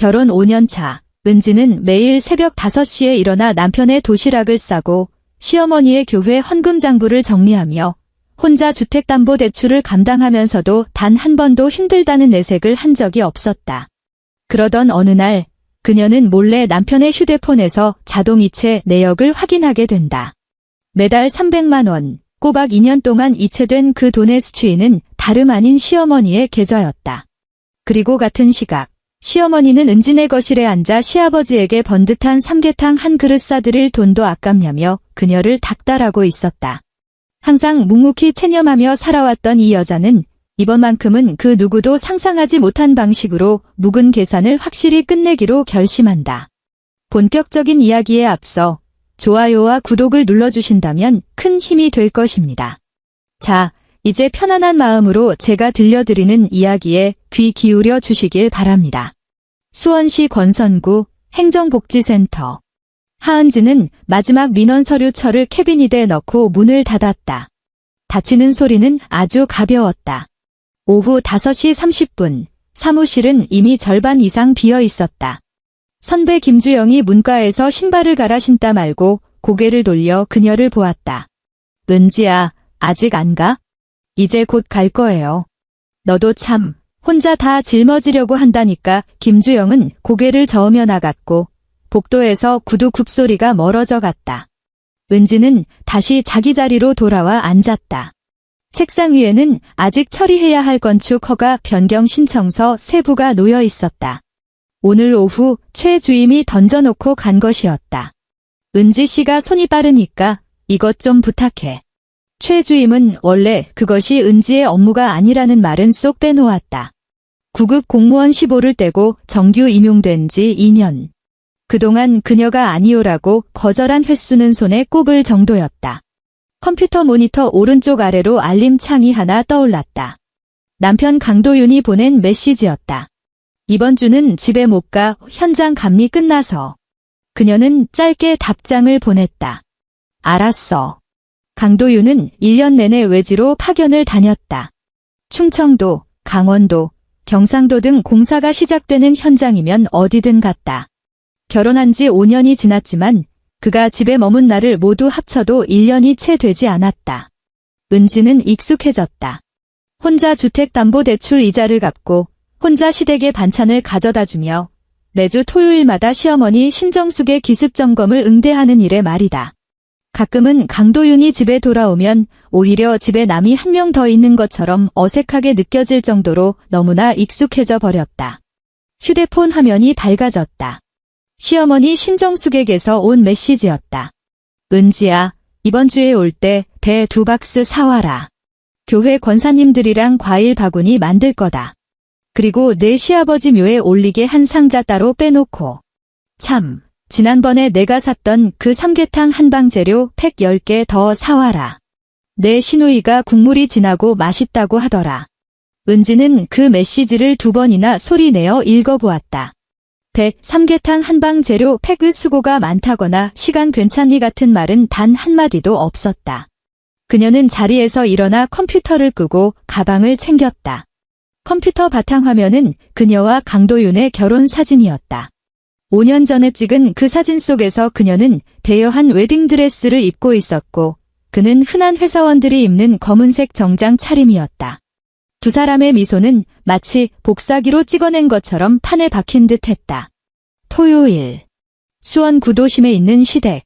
결혼 5년 차, 은지는 매일 새벽 5시에 일어나 남편의 도시락을 싸고 시어머니의 교회 헌금 장부를 정리하며 혼자 주택담보대출을 감당하면서도 단 한 번도 힘들다는 내색을 한 적이 없었다. 그러던 어느 날 그녀는 몰래 남편의 휴대폰에서 자동이체 내역을 확인하게 된다. 매달 300만 원, 꼬박 2년 동안 이체된 그 돈의 수취인은 다름 아닌 시어머니의 계좌였다. 그리고 같은 시각, 시어머니는 은진의 거실에 앉아 시아버지에게 번듯한 삼계탕 한 그릇 싸드릴 돈도 아깝냐며 그녀를 닥달하고 있었다. 항상 묵묵히 체념하며 살아왔던 이 여자는 이번만큼은 그 누구도 상상하지 못한 방식으로 묵은 계산을 확실히 끝내기로 결심한다. 본격적인 이야기에 앞서 좋아요와 구독을 눌러주신다면 큰 힘이 될 것입니다. 자, 이제 편안한 마음으로 제가 들려드리는 이야기에 귀 기울여 주시길 바랍니다. 수원시 권선구 행정복지센터. 하은지는 마지막 민원 서류철을 캐비닛에 넣고 문을 닫았다. 닫히는 소리는 아주 가벼웠다. 오후 5시 30분, 사무실은 이미 절반 이상 비어 있었다. 선배 김주영이 문과에서 신발을 갈아 신다 말고 고개를 돌려 그녀를 보았다. 은지야, 아직 안 가? 이제 곧 갈 거예요. 너도 참, 혼자 다 짊어지려고 한다니까. 김주영은 고개를 저으며 나갔고 복도에서 구두 굽소리가 멀어져 갔다. 은지는 다시 자기 자리로 돌아와 앉았다. 책상 위에는 아직 처리해야 할 건축 허가 변경 신청서 3부가 놓여 있었다. 오늘 오후 최 주임이 던져놓고 간 것이었다. 은지 씨가 손이 빠르니까 이것 좀 부탁해. 최 주임은 원래 그것이 은지의 업무가 아니라는 말은 쏙 빼놓았다. 9급 공무원 15를 떼고 정규 임용된 지 2년. 그동안 그녀가 아니오라고 거절한 횟수는 손에 꼽을 정도였다. 컴퓨터 모니터 오른쪽 아래로 알림 창이 하나 떠올랐다. 남편 강도윤이 보낸 메시지였다. 이번 주는 집에 못 가, 현장 감리 끝나서. 그녀는 짧게 답장을 보냈다. 알았어. 강도윤은 1년 내내 외지로 파견을 다녔다. 충청도, 강원도, 경상도 등 공사가 시작되는 현장이면 어디든 갔다. 결혼한 지 5년이 지났지만 그가 집에 머문 날을 모두 합쳐도 1년이 채 되지 않았다. 은지는 익숙해졌다. 혼자 주택담보대출 이자를 갚고 혼자 시댁에 반찬을 가져다주며 매주 토요일마다 시어머니 심정숙의 기습점검을 응대하는 일에 말이다. 가끔은 강도윤이 집에 돌아오면 오히려 집에 남이 한 명 더 있는 것처럼 어색하게 느껴질 정도로 너무나 익숙해져 버렸다. 휴대폰 화면이 밝아졌다. 시어머니 심정숙에게서 온 메시지였다. 은지야, 이번 주에 올 때 배 2박스 사와라. 교회 권사님들이랑 과일 바구니 만들 거다. 그리고 내 시아버지 묘에 올리게 한 상자 따로 빼놓고. 참, 지난번에 내가 샀던 그 삼계탕 한방 재료 팩 10개 더 사와라. 내 시누이가 국물이 진하고 맛있다고 하더라. 은지는 그 메시지를 2번이나 소리내어 읽어보았다. 삼계탕 한방 재료 팩의 수고가 많다거나 시간 괜찮니 같은 말은 단 한마디도 없었다. 그녀는 자리에서 일어나 컴퓨터를 끄고 가방을 챙겼다. 컴퓨터 바탕화면은 그녀와 강도윤의 결혼 사진이었다. 5년 전에 찍은 그 사진 속에서 그녀는 대여한 웨딩드레스를 입고 있었고 그는 흔한 회사원들이 입는 검은색 정장 차림이었다. 두 사람의 미소는 마치 복사기로 찍어낸 것처럼 판에 박힌 듯 했다. 토요일. 수원 구도심에 있는 시댁.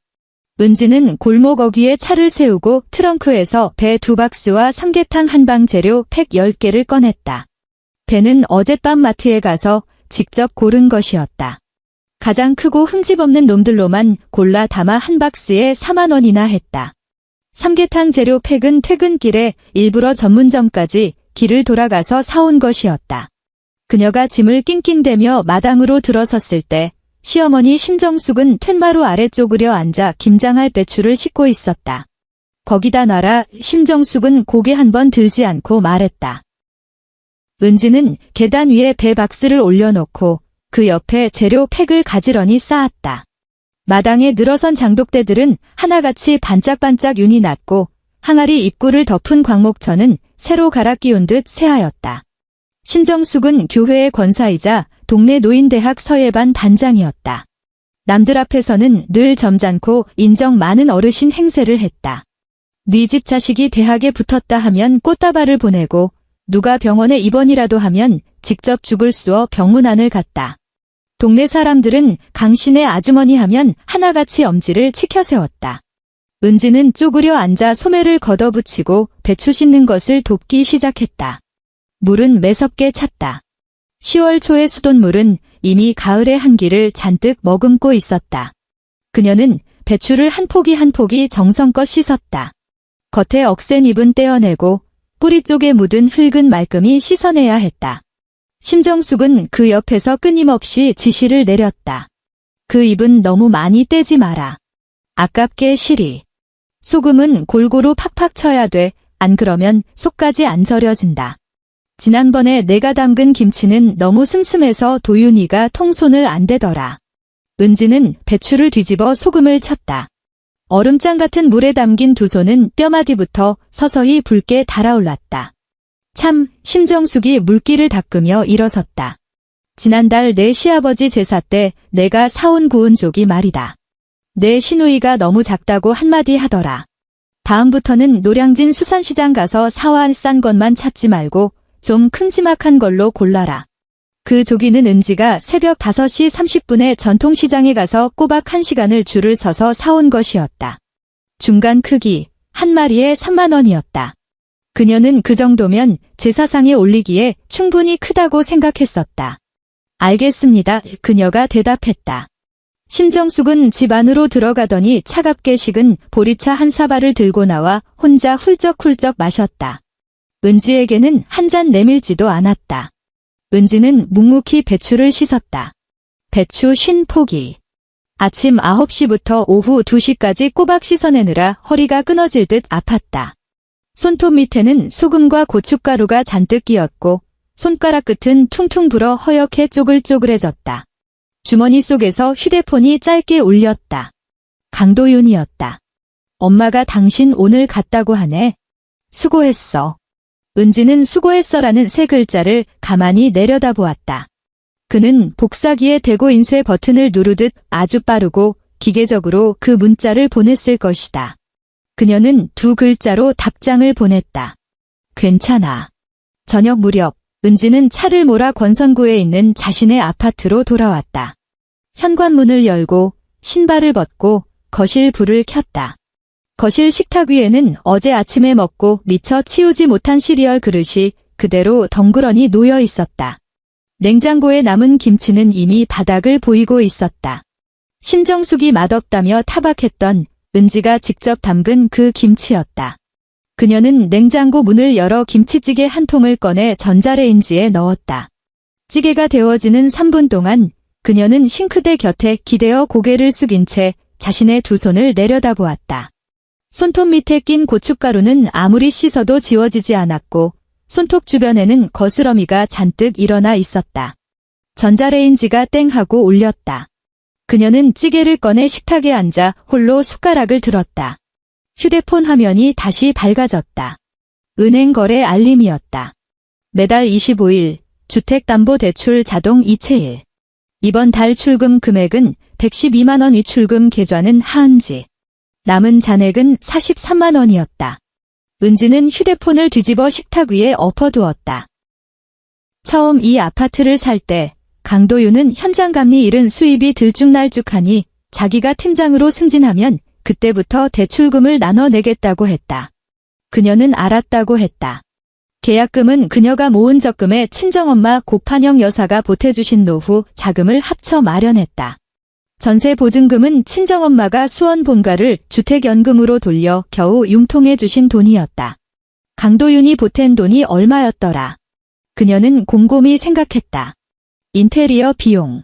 은지는 골목 어귀에 차를 세우고 트렁크에서 배 2박스와 삼계탕 한방 재료 팩 10개를 꺼냈다. 배는 어젯밤 마트에 가서 직접 고른 것이었다. 가장 크고 흠집 없는 놈들로만 골라 담아 한 박스에 4만 원이나 했다. 삼계탕 재료 팩은 퇴근길에 일부러 전문점까지 길을 돌아가서 사온 것이었다. 그녀가 짐을 낑낑대며 마당으로 들어섰을 때 시어머니 심정숙은 툇마루 아래쪽으려 앉아 김장할 배추를 씻고 있었다. 거기다 놔라. 심정숙은 고개 한 번 들지 않고 말했다. 은지는 계단 위에 배 박스를 올려놓고 그 옆에 재료 팩을 가지런히 쌓았다. 마당에 늘어선 장독대들은 하나같이 반짝반짝 윤이 났고 항아리 입구를 덮은 광목천은 새로 갈아 끼운 듯 새하였다. 심정숙은 교회의 권사이자 동네 노인대학 서예반 반장이었다. 남들 앞에서는 늘 점잖고 인정 많은 어르신 행세를 했다. 네 집 자식이 대학에 붙었다 하면 꽃다발을 보내고 누가 병원에 입원이라도 하면 직접 죽을 쑤어 병문안을 갔다. 동네 사람들은 강신의 아주머니 하면 하나같이 엄지를 치켜 세웠다. 은지는 쪼그려 앉아 소매를 걷어붙이고 배추 씻는 것을 돕기 시작했다. 물은 매섭게 찼다. 10월 초의 수돗물은 이미 가을의 한기를 잔뜩 머금고 있었다. 그녀는 배추를 한 포기 한 포기 정성껏 씻었다. 겉에 억센 잎은 떼어내고 뿌리 쪽에 묻은 흙은 말끔히 씻어내야 했다. 심정숙은 그 옆에서 끊임없이 지시를 내렸다. 그 잎은 너무 많이 떼지 마라. 아깝게 시리. 소금은 골고루 팍팍 쳐야 돼. 안 그러면 속까지 안 절여진다. 지난번에 내가 담근 김치는 너무 슴슴해서 도윤이가 통손을 안 대더라. 은지는 배추를 뒤집어 소금을 쳤다. 얼음장 같은 물에 담긴 두 손은 뼈마디부터 서서히 붉게 달아올랐다. 참, 심정숙이 물기를 닦으며 일어섰다. 지난달 내 시아버지 제사 때 내가 사온 구운 조기 말이다. 내 시누이가 너무 작다고 한마디 하더라. 다음부터는 노량진 수산시장 가서 사와 싼 것만 찾지 말고 좀 큼지막한 걸로 골라라. 그 조기는 은지가 새벽 5시 30분에 전통시장에 가서 꼬박 1시간을 줄을 서서 사온 것이었다. 중간 크기, 한 마리에 3만 원이었다. 그녀는 그 정도면 제사상에 올리기에 충분히 크다고 생각했었다. 알겠습니다. 그녀가 대답했다. 심정숙은 집 안으로 들어가더니 차갑게 식은 보리차 한 사발을 들고 나와 혼자 훌쩍훌쩍 마셨다. 은지에게는 한 잔 내밀지도 않았다. 은지는 묵묵히 배추를 씻었다. 배추 50포기. 아침 9시부터 오후 2시까지 꼬박 씻어내느라 허리가 끊어질 듯 아팠다. 손톱 밑에는 소금과 고춧가루가 잔뜩 끼었고 손가락 끝은 퉁퉁 불어 허옇게 쪼글쪼글해졌다. 주머니 속에서 휴대폰이 짧게 울렸다. 강도윤이었다. 엄마가 당신 오늘 갔다고 하네. 수고했어. 은지는 수고했어라는 세 글자를 가만히 내려다보았다. 그는 복사기에 대고 인쇄 버튼을 누르듯 아주 빠르고 기계적으로 그 문자를 보냈을 것이다. 그녀는 두 글자로 답장을 보냈다. 괜찮아. 저녁 무렵 은지는 차를 몰아 권선구에 있는 자신의 아파트로 돌아왔다. 현관문을 열고 신발을 벗고 거실 불을 켰다. 거실 식탁 위에는 어제 아침에 먹고 미처 치우지 못한 시리얼 그릇이 그대로 덩그러니 놓여 있었다. 냉장고에 남은 김치는 이미 바닥을 보이고 있었다. 심정숙이 맛없다며 타박했던 은지가 직접 담근 그 김치였다. 그녀는 냉장고 문을 열어 김치찌개 한 통을 꺼내 전자레인지에 넣었다. 찌개가 데워지는 3분 동안 그녀는 싱크대 곁에 기대어 고개를 숙인 채 자신의 두 손을 내려다보았다. 손톱 밑에 낀 고춧가루는 아무리 씻어도 지워지지 않았고 손톱 주변에는 거스러미가 잔뜩 일어나 있었다. 전자레인지가 땡하고 울렸다. 그녀는 찌개를 꺼내 식탁에 앉아 홀로 숟가락을 들었다. 휴대폰 화면이 다시 밝아졌다. 은행 거래 알림이었다. 매달 25일 주택담보대출 자동 이체일. 이번 달 출금 금액은 112만 원, 이출금 계좌는 하은지. 남은 잔액은 43만 원이었다. 은지는 휴대폰을 뒤집어 식탁 위에 엎어두었다. 처음 이 아파트를 살 때 강도윤은 현장감리 잃은 수입이 들쭉날쭉하니 자기가 팀장으로 승진하면 그때부터 대출금을 나눠내겠다고 했다. 그녀는 알았다고 했다. 계약금은 그녀가 모은 적금에 친정엄마 고판영 여사가 보태주신 노후 자금을 합쳐 마련했다. 전세 보증금은 친정엄마가 수원 본가를 주택연금으로 돌려 겨우 융통해 주신 돈이었다. 강도윤이 보탠 돈이 얼마였더라. 그녀는 곰곰이 생각했다. 인테리어 비용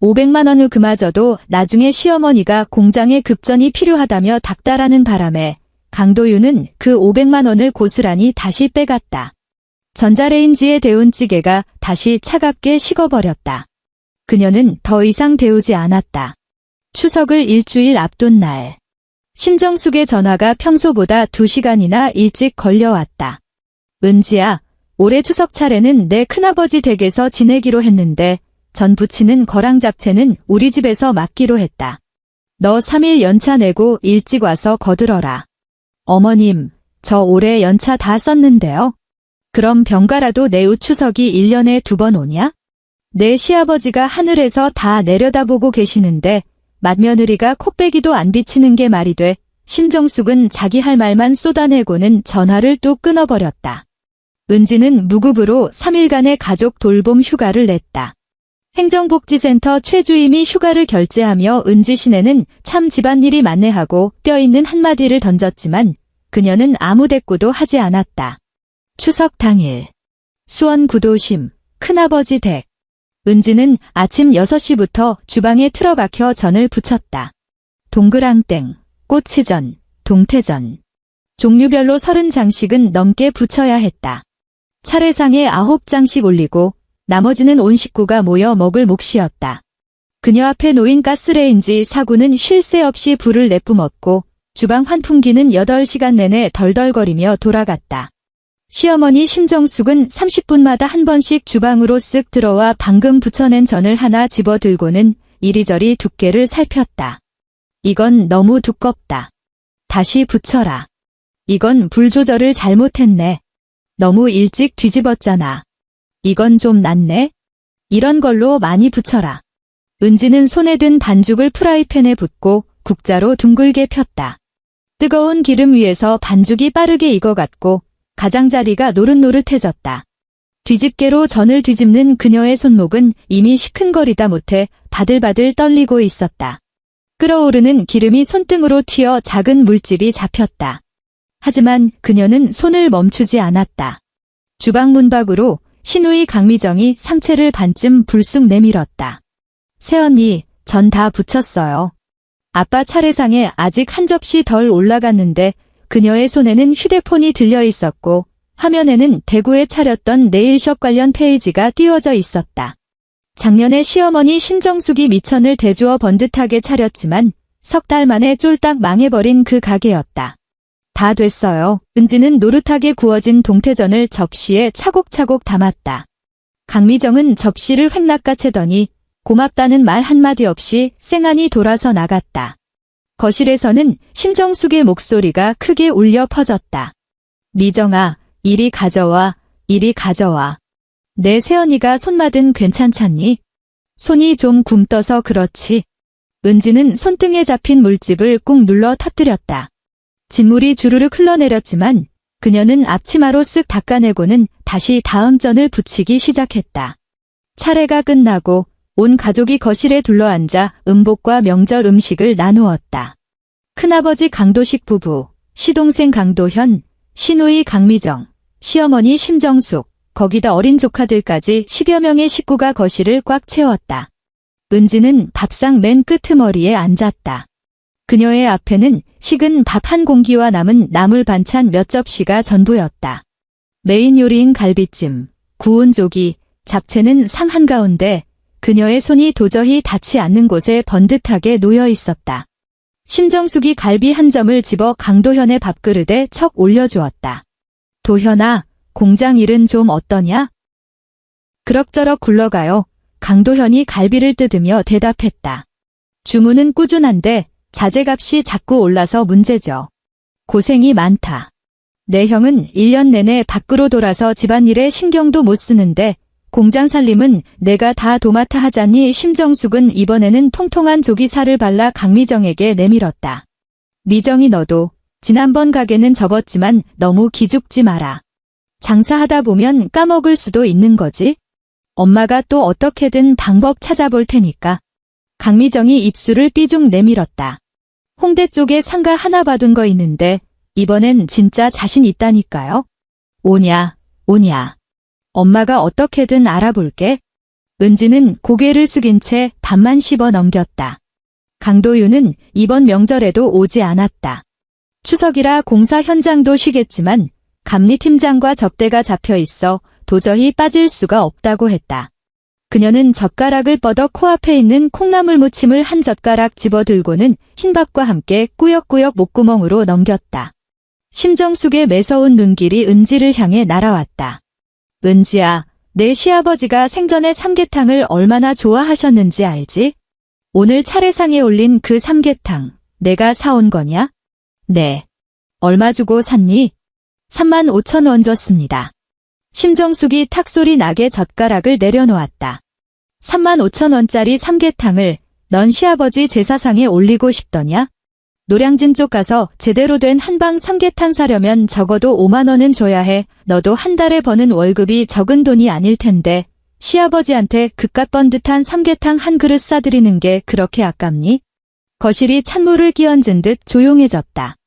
500만 원 후 그마저도 나중에 시어머니가 공장에 급전이 필요하다며 닥달하는 바람에 강도윤은 그 500만 원을 고스란히 다시 빼갔다. 전자레인지에 데운 찌개가 다시 차갑게 식어버렸다. 그녀는 더 이상 데우지 않았다. 추석을 일주일 앞둔 날. 심정숙의 전화가 평소보다 2시간이나 일찍 걸려왔다. 은지야, 올해 추석 차례는 내 큰아버지 댁에서 지내기로 했는데 전 부치는 거랑 잡채는 우리 집에서 맡기로 했다. 너 3일 연차 내고 일찍 와서 거들어라. 어머님, 저 올해 연차 다 썼는데요. 그럼 병가라도 내후 추석이 1년에 2번 오냐? 내 시아버지가 하늘에서 다 내려다보고 계시는데 맏며느리가 코빼기도 안 비치는 게 말이 돼. 심정숙은 자기 할 말만 쏟아내고는 전화를 뚝 끊어버렸다. 은지는 무급으로 3일간의 가족 돌봄 휴가를 냈다. 행정복지센터 최주임이 휴가를 결제하며 은지 시내는 참 집안일이 많네 하고 뼈있는 한마디를 던졌지만 그녀는 아무 대꾸도 하지 않았다. 추석 당일 수원 구도심 큰아버지 댁. 은지는 아침 6시부터 주방에 틀어박혀 전을 부쳤다. 동그랑땡, 꼬치전, 동태전. 종류별로 30장씩은 넘게 부쳐야 했다. 차례상에 9장씩 올리고 나머지는 온 식구가 모여 먹을 몫이었다. 그녀 앞에 놓인 가스레인지 사구는 쉴 새 없이 불을 내뿜었고 주방 환풍기는 8시간 내내 덜덜거리며 돌아갔다. 시어머니 심정숙은 30분마다 한 번씩 주방으로 쓱 들어와 방금 부쳐낸 전을 하나 집어들고는 이리저리 두께를 살폈다. 이건 너무 두껍다. 다시 부쳐라. 이건 불 조절을 잘못했네. 너무 일찍 뒤집었잖아. 이건 좀 낫네. 이런 걸로 많이 부쳐라. 은지는 손에 든 반죽을 프라이팬에 붓고 국자로 둥글게 폈다. 뜨거운 기름 위에서 반죽이 빠르게 익어갔고 가장자리가 노릇노릇해졌다. 뒤집개로 전을 뒤집는 그녀의 손목은 이미 시큰거리다 못해 바들바들 떨리고 있었다. 끓어오르는 기름이 손등으로 튀어 작은 물집이 잡혔다. 하지만 그녀는 손을 멈추지 않았다. 주방 문 밖으로 시누이 강미정이 상체를 반쯤 불쑥 내밀었다. 새언니, 전 다 부쳤어요. 아빠 차례상에 아직 한 접시 덜 올라갔는데 그녀의 손에는 휴대폰이 들려 있었고 화면에는 대구에 차렸던 네일숍 관련 페이지가 띄워져 있었다. 작년에 시어머니 심정숙이 미천을 대주어 번듯하게 차렸지만 석 달 만에 쫄딱 망해버린 그 가게였다. 다 됐어요. 은지는 노릇하게 구워진 동태전을 접시에 차곡차곡 담았다. 강미정은 접시를 획 낚아채더니 고맙다는 말 한마디 없이 쌩안이 돌아서 나갔다. 거실에서는 심정숙의 목소리가 크게 울려 퍼졌다. 미정아, 이리 가져와, 이리 가져와. 내 새언니가 손맛은 괜찮잖니? 손이 좀 굼떠서 그렇지. 은지는 손등에 잡힌 물집을 꾹 눌러 터뜨렸다. 진물이 주르륵 흘러내렸지만 그녀는 앞치마로 쓱 닦아내고는 다시 다음 전을 부치기 시작했다. 차례가 끝나고 온 가족이 거실에 둘러앉아 음복과 명절 음식을 나누었다. 큰아버지 강도식 부부, 시동생 강도현, 시누이 강미정, 시어머니 심정숙, 거기다 어린 조카들까지 10여 명의 식구가 거실을 꽉 채웠다. 은지는 밥상 맨 끄트머리에 앉았다. 그녀의 앞에는 식은 밥 한 공기와 남은 나물 반찬 몇 접시가 전부였다. 메인 요리인 갈비찜, 구운 조기, 잡채는 상 한가운데 그녀의 손이 도저히 닿지 않는 곳에 번듯하게 놓여 있었다. 심정숙이 갈비 한 점을 집어 강도현의 밥그릇에 척 올려주었다. 도현아, 공장 일은 좀 어떠냐? 그럭저럭 굴러가요. 강도현이 갈비를 뜯으며 대답했다. 주문은 꾸준한데 자재값이 자꾸 올라서 문제죠. 고생이 많다. 내 형은 1년 내내 밖으로 돌아서 집안일에 신경도 못 쓰는데 공장 살림은 내가 다 도맡아 하자니 심정숙은 이번에는 통통한 조기살을 발라 강미정에게 내밀었다. 미정이 너도 지난번 가게는 접었지만 너무 기죽지 마라. 장사하다 보면 까먹을 수도 있는 거지. 엄마가 또 어떻게든 방법 찾아볼 테니까. 강미정이 입술을 삐죽 내밀었다. 홍대 쪽에 상가 하나 받은 거 있는데 이번엔 진짜 자신 있다니까요. 오냐, 오냐. 엄마가 어떻게든 알아볼게. 은지는 고개를 숙인 채 밥만 씹어 넘겼다. 강도윤은 이번 명절에도 오지 않았다. 추석이라 공사 현장도 쉬겠지만 감리팀장과 접대가 잡혀 있어 도저히 빠질 수가 없다고 했다. 그녀는 젓가락을 뻗어 코앞에 있는 콩나물 무침을 한 젓가락 집어들고는 흰밥과 함께 꾸역꾸역 목구멍으로 넘겼다. 심정숙의 매서운 눈길이 은지를 향해 날아왔다. 은지야, 내 시아버지가 생전에 삼계탕을 얼마나 좋아하셨는지 알지? 오늘 차례상에 올린 그 삼계탕, 내가 사온 거냐? 네. 얼마 주고 샀니? 35,000원 줬습니다. 심정숙이 탁소리 나게 젓가락을 내려놓았다. 35,000원짜리 삼계탕을 넌 시아버지 제사상에 올리고 싶더냐? 노량진 쪽 가서 제대로 된 한방 삼계탕 사려면 적어도 5만 원은 줘야 해. 너도 한 달에 버는 월급이 적은 돈이 아닐 텐데 시아버지한테 그깟 번 듯한 삼계탕 한 그릇 싸드리는 게 그렇게 아깝니? 거실이 찬물을 끼얹은 듯 조용해졌다.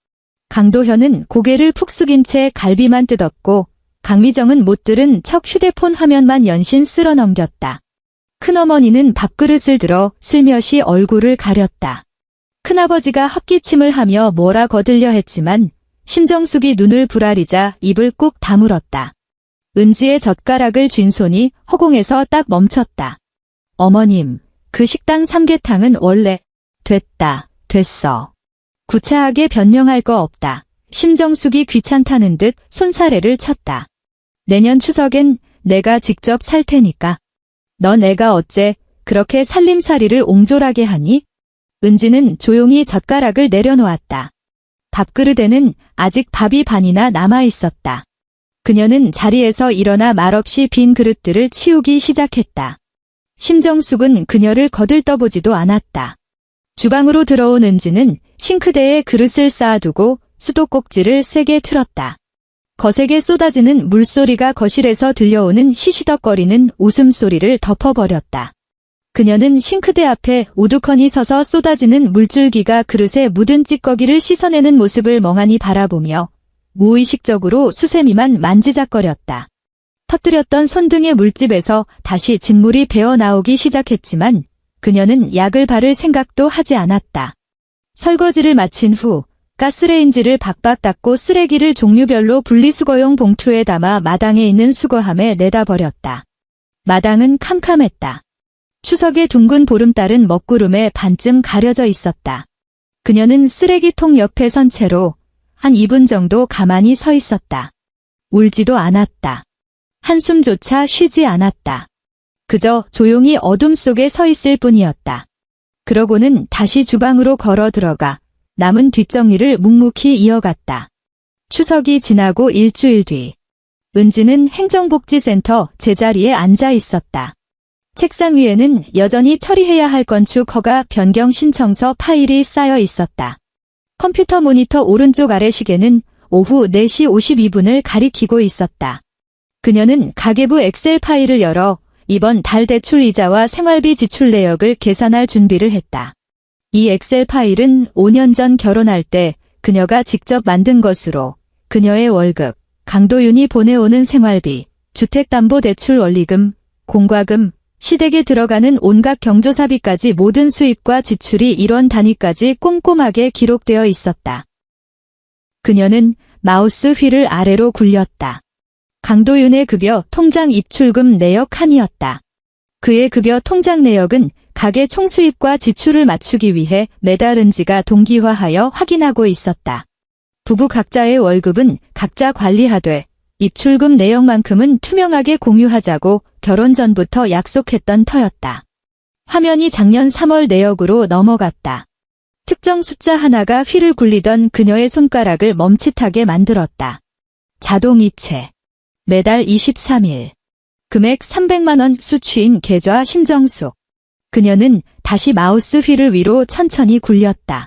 강도현은 고개를 푹 숙인 채 갈비만 뜯었고 강미정은 못 들은 척 휴대폰 화면만 연신 쓸어 넘겼다. 큰어머니는 밥그릇을 들어 슬며시 얼굴을 가렸다. 큰아버지가 헛기침을 하며 뭐라 거들려 했지만 심정숙이 눈을 부라리자 입을 꾹 다물었다. 은지의 젓가락을 쥔 손이 허공에서 딱 멈췄다. 어머님, 그 식당 삼계탕은 원래 됐어. 구차하게 변명할 거 없다. 심정숙이 귀찮다는 듯 손사래를 쳤다. 내년 추석엔 내가 직접 살 테니까. 넌 애가 어째 그렇게 살림살이를 옹졸하게 하니? 은지는 조용히 젓가락을 내려놓았다. 밥그릇에는 아직 밥이 반이나 남아 있었다. 그녀는 자리에서 일어나 말없이 빈 그릇들을 치우기 시작했다. 심정숙은 그녀를 거들떠보지도 않았다. 주방으로 들어온 은지는 싱크대에 그릇을 쌓아두고 수도꼭지를 세게 틀었다. 거세게 쏟아지는 물소리가 거실에서 들려오는 시시덕거리는 웃음소리를 덮어버렸다. 그녀는 싱크대 앞에 우두커니 서서 쏟아지는 물줄기가 그릇에 묻은 찌꺼기를 씻어내는 모습을 멍하니 바라보며 무의식적으로 수세미만 만지작거렸다. 터뜨렸던 손등의 물집에서 다시 진물이 배어나오기 시작했지만 그녀는 약을 바를 생각도 하지 않았다. 설거지를 마친 후 가스레인지를 박박 닦고 쓰레기를 종류별로 분리수거용 봉투에 담아 마당에 있는 수거함에 내다 버렸다. 마당은 캄캄했다. 추석의 둥근 보름달은 먹구름에 반쯤 가려져 있었다. 그녀는 쓰레기통 옆에 선 채로 한 2분 정도 가만히 서 있었다. 울지도 않았다. 한숨조차 쉬지 않았다. 그저 조용히 어둠 속에 서 있을 뿐이었다. 그러고는 다시 주방으로 걸어 들어가 남은 뒷정리를 묵묵히 이어갔다. 추석이 지나고 일주일 뒤, 은지는 행정복지센터 제자리에 앉아 있었다. 책상 위에는 여전히 처리해야 할 건축 허가 변경 신청서 파일이 쌓여 있었다. 컴퓨터 모니터 오른쪽 아래 시계는 오후 4시 52분을 가리키고 있었다. 그녀는 가계부 엑셀 파일을 열어 이번 달 대출 이자와 생활비 지출 내역을 계산할 준비를 했다. 이 엑셀 파일은 5년 전 결혼할 때 그녀가 직접 만든 것으로 그녀의 월급, 강도윤이 보내오는 생활비, 주택담보대출 원리금, 공과금, 시댁에 들어가는 온갖 경조사비까지 모든 수입과 지출이 1원 단위까지 꼼꼼하게 기록되어 있었다. 그녀는 마우스 휠을 아래로 굴렸다. 강도윤의 급여 통장 입출금 내역 칸이었다. 그의 급여 통장 내역은 가계 총수입과 지출을 맞추기 위해 매달 은지가 동기화하여 확인하고 있었다. 부부 각자의 월급은 각자 관리하되 입출금 내역만큼은 투명하게 공유하자고 결혼 전부터 약속했던 터였다. 화면이 작년 3월 내역으로 넘어갔다. 특정 숫자 하나가 휠을 굴리던 그녀의 손가락을 멈칫하게 만들었다. 자동이체. 매달 23일. 금액 300만 원 수취인 계좌 심정숙. 그녀는 다시 마우스 휠을 위로 천천히 굴렸다.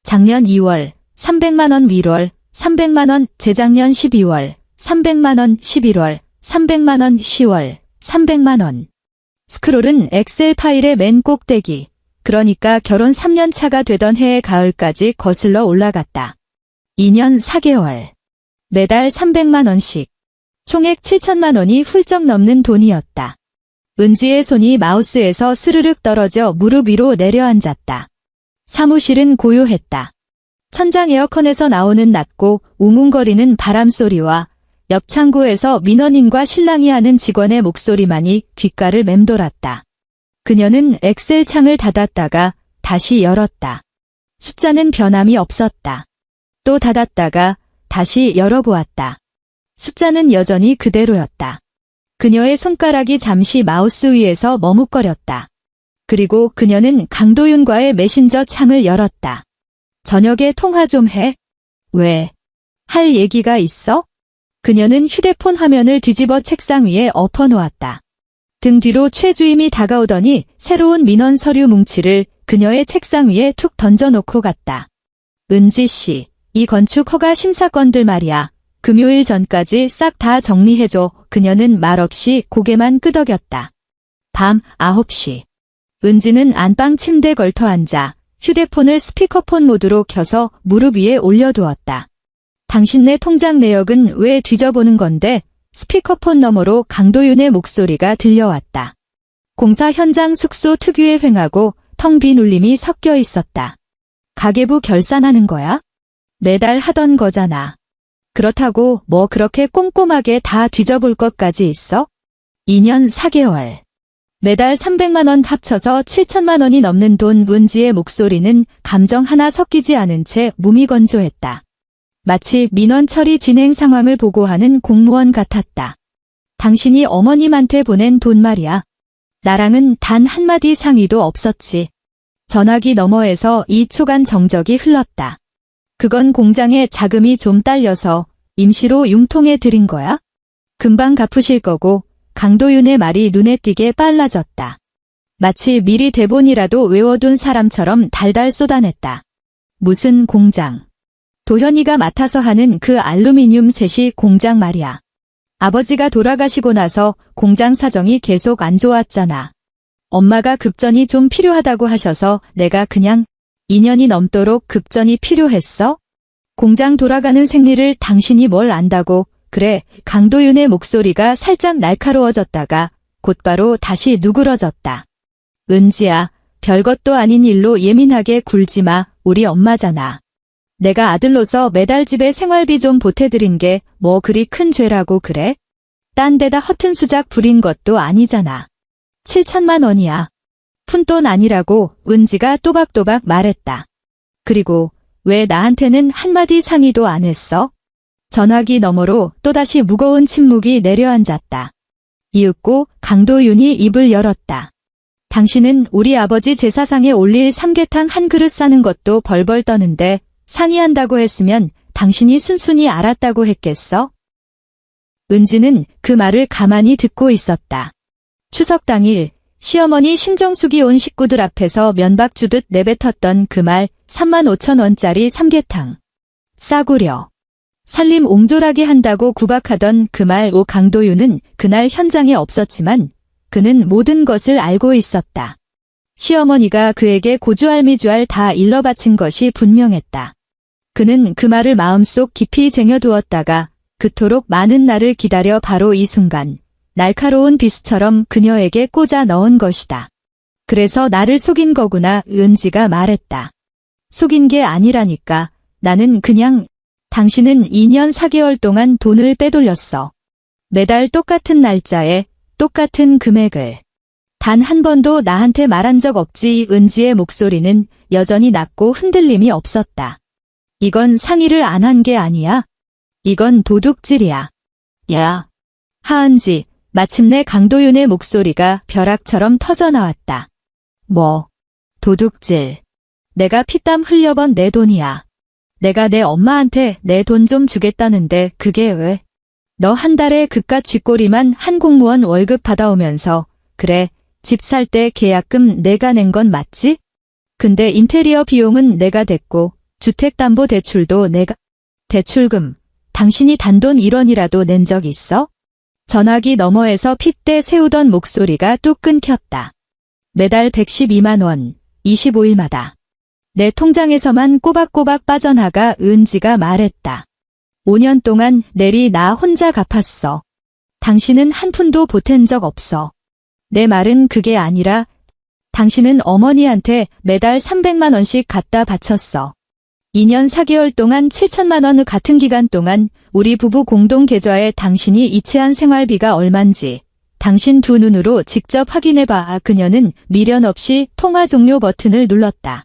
작년 2월, 300만 원 1월, 300만 원 재작년 12월, 300만 원 11월, 300만 원 10월, 300만 원. 스크롤은 엑셀 파일의 맨 꼭대기, 그러니까 결혼 3년 차가 되던 해의 가을까지 거슬러 올라갔다. 2년 4개월. 매달 300만 원씩. 총액 7천만 원이 훌쩍 넘는 돈이었다. 은지의 손이 마우스에서 스르륵 떨어져 무릎 위로 내려앉았다. 사무실은 고요했다. 천장 에어컨에서 나오는 낮고 웅웅거리는 바람소리와 옆 창구에서 민원인과 실랑이 하는 직원의 목소리만이 귓가를 맴돌았다. 그녀는 엑셀 창을 닫았다가 다시 열었다. 숫자는 변함이 없었다. 또 닫았다가 다시 열어보았다. 숫자는 여전히 그대로였다. 그녀의 손가락이 잠시 마우스 위에서 머뭇거렸다. 그리고 그녀는 강도윤과의 메신저 창을 열었다. 저녁에 통화 좀 해? 왜? 할 얘기가 있어? 그녀는 휴대폰 화면을 뒤집어 책상 위에 엎어놓았다. 등 뒤로 최 주임이 다가오더니 새로운 민원 서류 뭉치를 그녀의 책상 위에 툭 던져놓고 갔다. 은지 씨, 이 건축 허가 심사건들 말이야. 금요일 전까지 싹 다 정리해줘. 그녀는 말없이 고개만 끄덕였다. 밤 9시. 은지는 안방 침대 걸터 앉아 휴대폰을 스피커폰 모드로 켜서 무릎 위에 올려두었다. 당신네 통장 내역은 왜 뒤져보는 건데? 스피커폰 너머로 강도윤의 목소리가 들려왔다. 공사 현장 숙소 특유의 휑하고 텅 빈 울림이 섞여 있었다. 가계부 결산하는 거야? 매달 하던 거잖아. 그렇다고 뭐 그렇게 꼼꼼하게 다 뒤져볼 것까지 있어? 2년 4개월. 매달 300만 원 합쳐서 7천만 원이 넘는 돈. 은지의 목소리는 감정 하나 섞이지 않은 채 무미건조했다. 마치 민원 처리 진행 상황을 보고하는 공무원 같았다. 당신이 어머님한테 보낸 돈 말이야. 나랑은 단 한마디 상의도 없었지. 전화기 너머에서 2초간 정적이 흘렀다. 그건 공장에 자금이 좀 딸려서 임시로 융통해 드린 거야? 금방 갚으실 거고. 강도윤의 말이 눈에 띄게 빨라졌다. 마치 미리 대본이라도 외워둔 사람처럼 달달 쏟아냈다. 무슨 공장? 도현이가 맡아서 하는 그 알루미늄 세시 공장 말이야. 아버지가 돌아가시고 나서 공장 사정이 계속 안 좋았잖아. 엄마가 급전이 좀 필요하다고 하셔서 내가 그냥 2년이 넘도록 급전이 필요했어? 공장 돌아가는 생리를 당신이 뭘 안다고. 그래. 강도윤의 목소리가 살짝 날카로워졌다가 곧바로 다시 누그러졌다. 은지야, 별것도 아닌 일로 예민하게 굴지 마. 우리 엄마잖아. 내가 아들로서 매달 집에 생활비 좀 보태드린 게 뭐 그리 큰 죄라고 그래? 딴 데다 허튼 수작 부린 것도 아니잖아. 7천만 원이야. 푼돈 아니라고 은지가 또박또박 말했다. 그리고 왜 나한테는 한마디 상의도 안 했어? 전화기 너머로 또다시 무거운 침묵이 내려앉았다. 이윽고 강도윤이 입을 열었다. 당신은 우리 아버지 제사상에 올릴 삼계탕 한 그릇 싸는 것도 벌벌 떠는데 상의한다고 했으면 당신이 순순히 알았다고 했겠어? 은지는 그 말을 가만히 듣고 있었다. 추석 당일 시어머니 심정숙이 온 식구들 앞에서 면박 주듯 내뱉었던 그 말 35,000원짜리 삼계탕. 싸구려. 살림 옹졸하게 한다고 구박하던 그 말. 강도윤은 그날 현장에 없었지만 그는 모든 것을 알고 있었다. 시어머니가 그에게 고주알미주알 다 일러 바친 것이 분명했다. 그는 그 말을 마음속 깊이 쟁여두었다가 그토록 많은 날을 기다려 바로 이 순간 날카로운 비수처럼 그녀에게 꽂아 넣은 것이다. 그래서 나를 속인 거구나. 은지가 말했다. 속인 게 아니라니까. 나는 그냥 당신은 2년 4개월 동안 돈을 빼돌렸어. 매달 똑같은 날짜에 똑같은 금액을. 단 한 번도 나한테 말한 적 없지. 은지의 목소리는 여전히 낮고 흔들림이 없었다. 이건 상의를 안 한 게 아니야. 이건 도둑질이야. 야. 하은지, 마침내 강도윤의 목소리가 벼락처럼 터져나왔다. 뭐? 도둑질. 내가 피땀 흘려번 내 돈이야. 내가 내 엄마한테 내 돈 좀 주겠다는데 그게 왜? 너 한 달에 그깟 쥐꼬리만 한 공무원 월급 받아오면서 그래, 집 살 때 계약금 내가 낸 건 맞지? 근데 인테리어 비용은 내가 댔고 주택담보대출도 내가. 대출금, 당신이 단돈 1원이라도 낸 적 있어? 전화기 너머에서 핏대 세우던 목소리가 뚝 끊겼다. 매달 112만 원, 25일마다. 내 통장에서만 꼬박꼬박 빠져나가. 은지가 말했다. 5년 동안 내리 나 혼자 갚았어. 당신은 한 푼도 보탠 적 없어. 내 말은 그게 아니라 당신은 어머니한테 매달 300만 원씩 갖다 바쳤어. 2년 4개월 동안 7천만 원. 같은 기간 동안 우리 부부 공동 계좌에 당신이 이체한 생활비가 얼만지 당신 두 눈으로 직접 확인해봐. 그녀는 미련 없이 통화 종료 버튼을 눌렀다.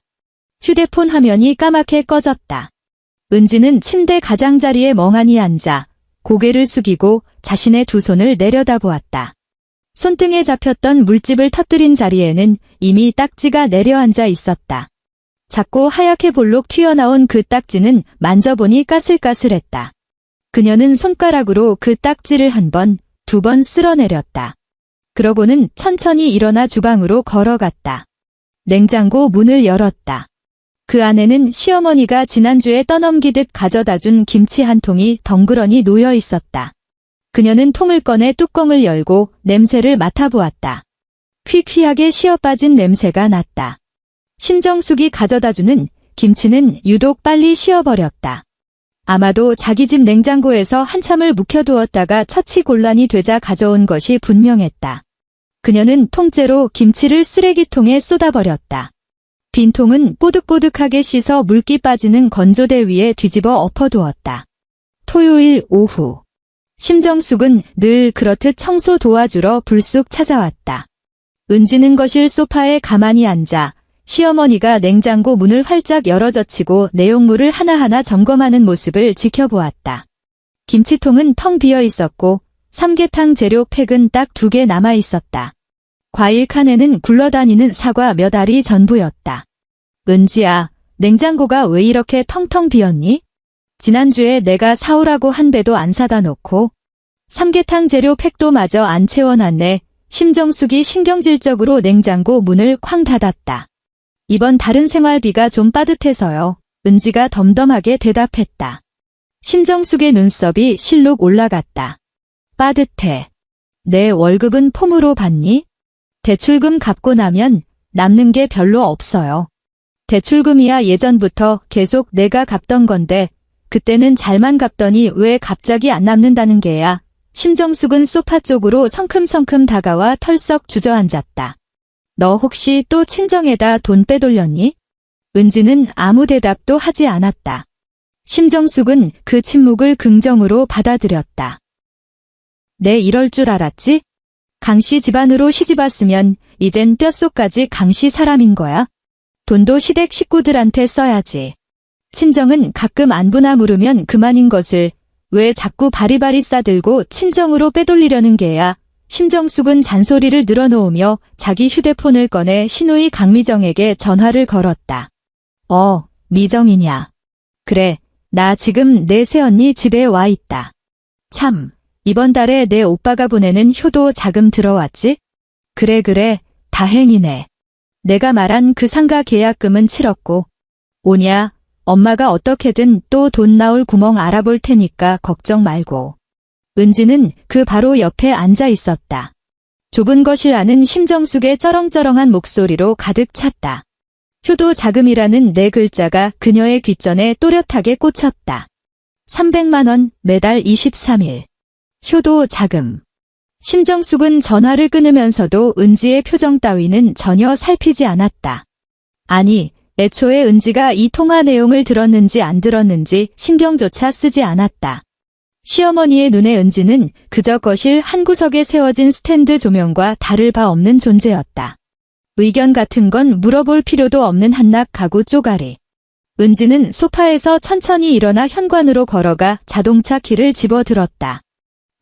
휴대폰 화면이 까맣게 꺼졌다. 은지는 침대 가장자리에 멍하니 앉아 고개를 숙이고 자신의 두 손을 내려다보았다. 손등에 잡혔던 물집을 터뜨린 자리에는 이미 딱지가 내려앉아 있었다. 작고 하얗게 볼록 튀어나온 그 딱지는 만져보니 까슬까슬했다. 그녀는 손가락으로 그 딱지를 한 번, 두 번 쓸어내렸다. 그러고는 천천히 일어나 주방으로 걸어갔다. 냉장고 문을 열었다. 그 안에는 시어머니가 지난주에 떠넘기듯 가져다준 김치 한 통이 덩그러니 놓여 있었다. 그녀는 통을 꺼내 뚜껑을 열고 냄새를 맡아보았다. 퀴퀴하게 쉬어빠진 냄새가 났다. 심정숙이 가져다주는 김치는 유독 빨리 쉬어버렸다. 아마도 자기 집 냉장고에서 한참을 묵혀두었다가 처치곤란이 되자 가져온 것이 분명했다. 그녀는 통째로 김치를 쓰레기통에 쏟아버렸다. 빈 통은 뽀득뽀득하게 씻어 물기 빠지는 건조대 위에 뒤집어 엎어두었다. 토요일 오후. 심정숙은 늘 그렇듯 청소 도와주러 불쑥 찾아왔다. 은지는 거실 소파에 가만히 앉아 시어머니가 냉장고 문을 활짝 열어젖히고 내용물을 하나하나 점검하는 모습을 지켜보았다. 김치통은 텅 비어 있었고 삼계탕 재료 팩은 딱 2개 남아 있었다. 과일 칸에는 굴러다니는 사과 몇 알이 전부였다. 은지야, 냉장고가 왜 이렇게 텅텅 비었니? 지난주에 내가 사오라고 한 배도 안 사다 놓고 삼계탕 재료 팩도 마저 안 채워놨네. 심정숙이 신경질적으로 냉장고 문을 쾅 닫았다. 이번 다른 생활비가 좀 빠듯해서요. 은지가 덤덤하게 대답했다. 심정숙의 눈썹이 실룩 올라갔다. 빠듯해. 내 월급은 폼으로 받니? 대출금 갚고 나면 남는 게 별로 없어요. 대출금이야 예전부터 계속 내가 갚던 건데 그때는 잘만 갚더니 왜 갑자기 안 남는다는 게야. 심정숙은 소파 쪽으로 성큼성큼 다가와 털썩 주저앉았다. 너 혹시 또 친정에다 돈 빼돌렸니? 은지는 아무 대답도 하지 않았다. 심정숙은 그 침묵을 긍정으로 받아들였다. 내 이럴 줄 알았지? 강씨 집안으로 시집왔으면 이젠 뼛속까지 강씨 사람인 거야. 돈도 시댁 식구들한테 써야지. 친정은 가끔 안부나 물으면 그만인 것을 왜 자꾸 바리바리 싸들고 친정으로 빼돌리려는 게야. 심정숙은 잔소리를 늘어놓으며 자기 휴대폰을 꺼내 시누이 강미정에게 전화를 걸었다. 미정이냐. 그래, 나 지금 내 새언니 집에 와 있다. 참, 이번 달에 내 오빠가 보내는 효도 자금 들어왔지? 그래, 다행이네. 내가 말한 그 상가 계약금은 치렀고. 오냐, 엄마가 어떻게든 또 돈 나올 구멍 알아볼 테니까 걱정 말고. 은지는 그 바로 옆에 앉아 있었다. 좁은 거실 안은 심정숙의 쩌렁쩌렁한 목소리로 가득 찼다. 효도 자금이라는 4글자가 그녀의 귓전에 또렷하게 꽂혔다. 300만 원 매달 23일. 효도 자금. 심정숙은 전화를 끊으면서도 은지의 표정 따위는 전혀 살피지 않았다. 아니, 애초에 은지가 이 통화 내용을 들었는지 안 들었는지 신경조차 쓰지 않았다. 시어머니의 눈에 은지는 그저 거실 한 구석에 세워진 스탠드 조명과 다를 바 없는 존재였다. 의견 같은 건 물어볼 필요도 없는 한낱 가구 쪼가리. 은지는 소파에서 천천히 일어나 현관으로 걸어가 자동차 키를 집어들었다.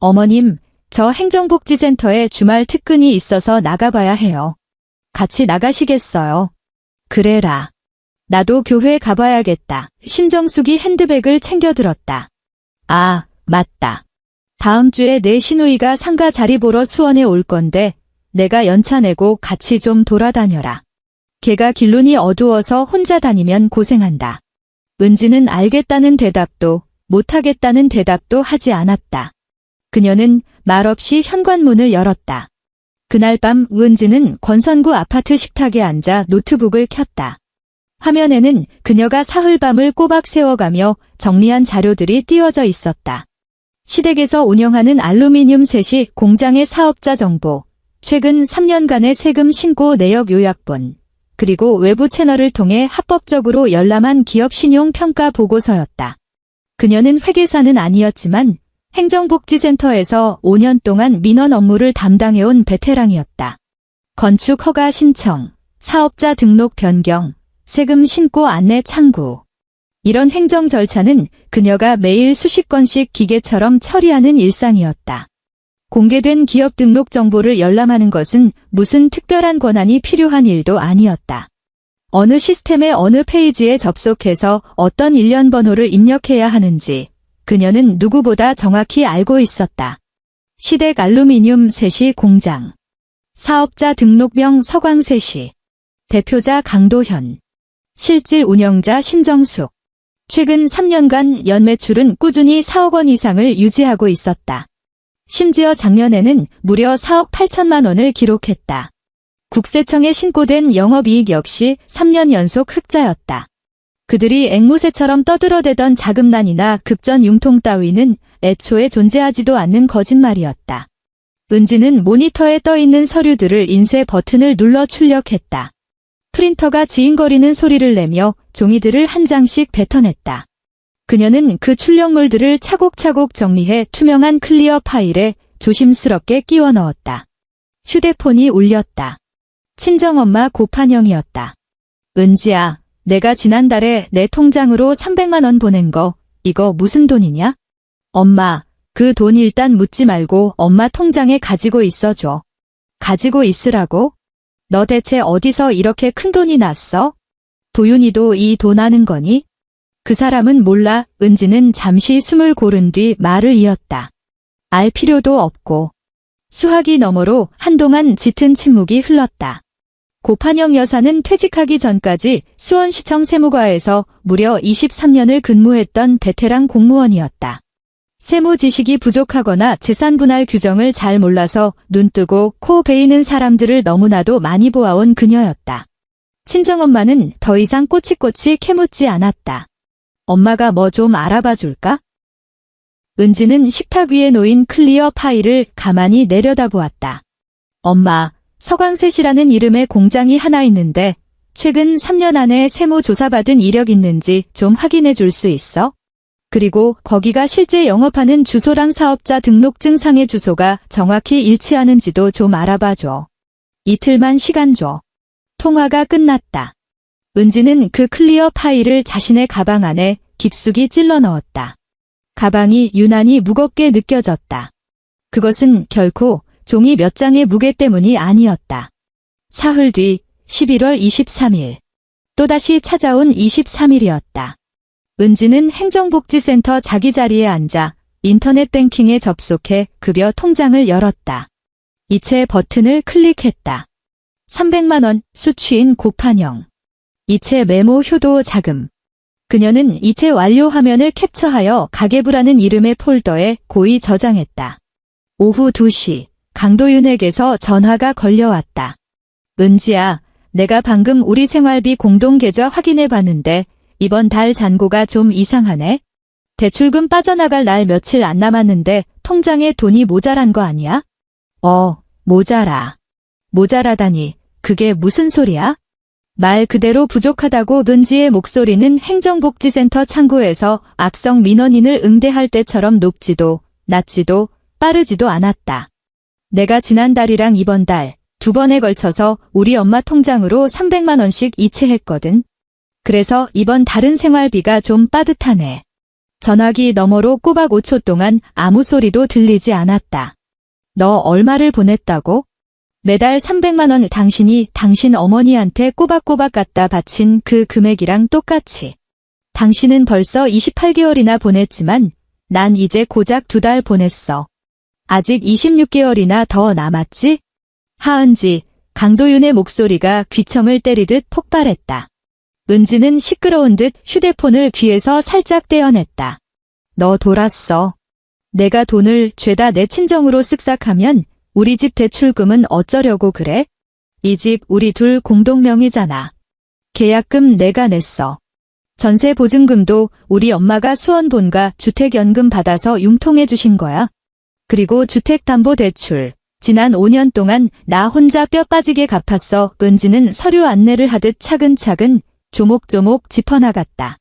어머님, 저 행정복지센터에 주말 특근이 있어서 나가봐야 해요. 같이 나가시겠어요? 그래라. 나도 교회 가봐야겠다. 심정숙이 핸드백을 챙겨들었다. 아, 맞다. 다음 주에 내 시누이가 상가 자리 보러 수원에 올 건데 내가 연차 내고 같이 좀 돌아다녀라. 걔가 길눈이 어두워서 혼자 다니면 고생한다. 은지는 알겠다는 대답도 못하겠다는 대답도 하지 않았다. 그녀는 말없이 현관문을 열었다. 그날 밤 은지는 권선구 아파트 식탁에 앉아 노트북을 켰다. 화면에는 그녀가 사흘밤을 꼬박 세워가며 정리한 자료들이 띄워져 있었다. 시댁에서 운영하는 알루미늄 세시 공장의 사업자 정보, 최근 3년간의 세금 신고 내역 요약본, 그리고 외부 채널을 통해 합법적으로 열람한 기업 신용평가 보고서였다. 그녀는 회계사는 아니었지만 행정복지센터에서 5년 동안 민원 업무를 담당해온 베테랑이었다. 건축 허가 신청, 사업자 등록 변경, 세금 신고 안내 창구. 이런 행정 절차는 그녀가 매일 수십 건씩 기계처럼 처리하는 일상이었다. 공개된 기업 등록 정보를 열람하는 것은 무슨 특별한 권한이 필요한 일도 아니었다. 어느 시스템의 어느 페이지에 접속해서 어떤 일련 번호를 입력해야 하는지 그녀는 누구보다 정확히 알고 있었다. 시댁 알루미늄 세시 공장. 사업자 등록명 서광세시. 대표자 강도현. 실질 운영자 심정숙. 최근 3년간 연매출은 꾸준히 4억 원 이상을 유지하고 있었다. 심지어 작년에는 무려 4억 8천만 원을 기록했다. 국세청에 신고된 영업이익 역시 3년 연속 흑자였다. 그들이 앵무새처럼 떠들어대던 자금난이나 급전 융통 따위는 애초에 존재하지도 않는 거짓말이었다. 은지는 모니터에 떠있는 서류들을 인쇄 버튼을 눌러 출력했다. 프린터가 지잉거리는 소리를 내며 종이들을 한 장씩 뱉어냈다. 그녀는 그 출력물들을 차곡차곡 정리해 투명한 클리어 파일에 조심스럽게 끼워 넣었다. 휴대폰이 울렸다. 친정엄마 고판영이었다. 은지야, 내가 지난달에 내 통장으로 300만 원 보낸 거, 이거 무슨 돈이냐? 엄마, 그 돈 일단 묻지 말고 엄마 통장에 가지고 있어줘. 가지고 있으라고? 너 대체 어디서 이렇게 큰 돈이 났어? 도윤이도 이 돈 아는 거니? 그 사람은 몰라. 은지는 잠시 숨을 고른 뒤 말을 이었다. 알 필요도 없고. 수화기 너머로 한동안 짙은 침묵이 흘렀다. 고판영 여사는 퇴직하기 전까지 수원시청 세무과에서 무려 23년을 근무했던 베테랑 공무원이었다. 세무 지식이 부족하거나 재산 분할 규정을 잘 몰라서 눈 뜨고 코 베이는 사람들을 너무나도 많이 보아온 그녀였다. 친정엄마는 더 이상 꼬치꼬치 캐묻지 않았다. 엄마가 뭐 좀 알아봐 줄까? 은지는 식탁 위에 놓인 클리어 파일을 가만히 내려다보았다. 엄마, 서광셋이라는 이름의 공장이 하나 있는데 최근 3년 안에 세무 조사받은 이력 있는지 좀 확인해 줄 수 있어? 그리고 거기가 실제 영업하는 주소랑 사업자 등록증상의 주소가 정확히 일치하는지도 좀 알아봐 줘. 이틀만 시간 줘. 통화가 끝났다. 은지는 그 클리어 파일을 자신의 가방 안에 깊숙이 찔러 넣었다. 가방이 유난히 무겁게 느껴졌다. 그것은 결코 종이 몇 장의 무게 때문이 아니었다. 사흘 뒤 11월 23일. 또다시 찾아온 23일이었다. 은지는 행정복지센터 자기 자리에 앉아 인터넷 뱅킹에 접속해 급여 통장을 열었다. 이체 버튼을 클릭했다. 300만 원 수취인 고판영. 이체 메모 효도 자금. 그녀는 이체 완료 화면을 캡처하여 가계부라는 이름의 폴더에 고이 저장했다. 오후 2시 강도윤에게서 전화가 걸려왔다. 은지야, 내가 방금 우리 생활비 공동계좌 확인해봤는데 이번 달 잔고가 좀 이상하네. 대출금 빠져나갈 날 며칠 안 남았는데 통장에 돈이 모자란 거 아니야? 모자라. 모자라다니 그게 무슨 소리야? 말 그대로 부족하다고. 은지의 목소리는 행정복지센터 창구에서 악성 민원인을 응대할 때처럼 높지도 낮지도 빠르지도 않았다. 내가 지난달이랑 이번 달 2번에 걸쳐서 우리 엄마 통장으로 300만 원씩 이체했거든. 그래서 이번 달은 생활비가 좀 빠듯하네. 전화기 너머로 꼬박 5초 동안 아무 소리도 들리지 않았다. 너 얼마를 보냈다고? 매달 300만 원. 당신이 당신 어머니한테 꼬박꼬박 갖다 바친 그 금액이랑 똑같이. 당신은 벌써 28개월이나 보냈지만 난 이제 고작 2달 보냈어. 아직 26개월이나 더 남았지? 하은지, 강도윤의 목소리가 귀청을 때리듯 폭발했다. 은지는 시끄러운 듯 휴대폰을 귀에서 살짝 떼어냈다. 너 돌았어. 내가 돈을 죄다 내 친정으로 쓱싹하면 우리 집 대출금은 어쩌려고 그래? 이 집 우리 둘 공동명의잖아. 계약금 내가 냈어. 전세 보증금도 우리 엄마가 수원본가 주택연금 받아서 융통해 주신 거야. 그리고 주택담보대출. 지난 5년 동안 나 혼자 뼈 빠지게 갚았어. 은지는 서류 안내를 하듯 차근차근 조목조목 짚어나갔다.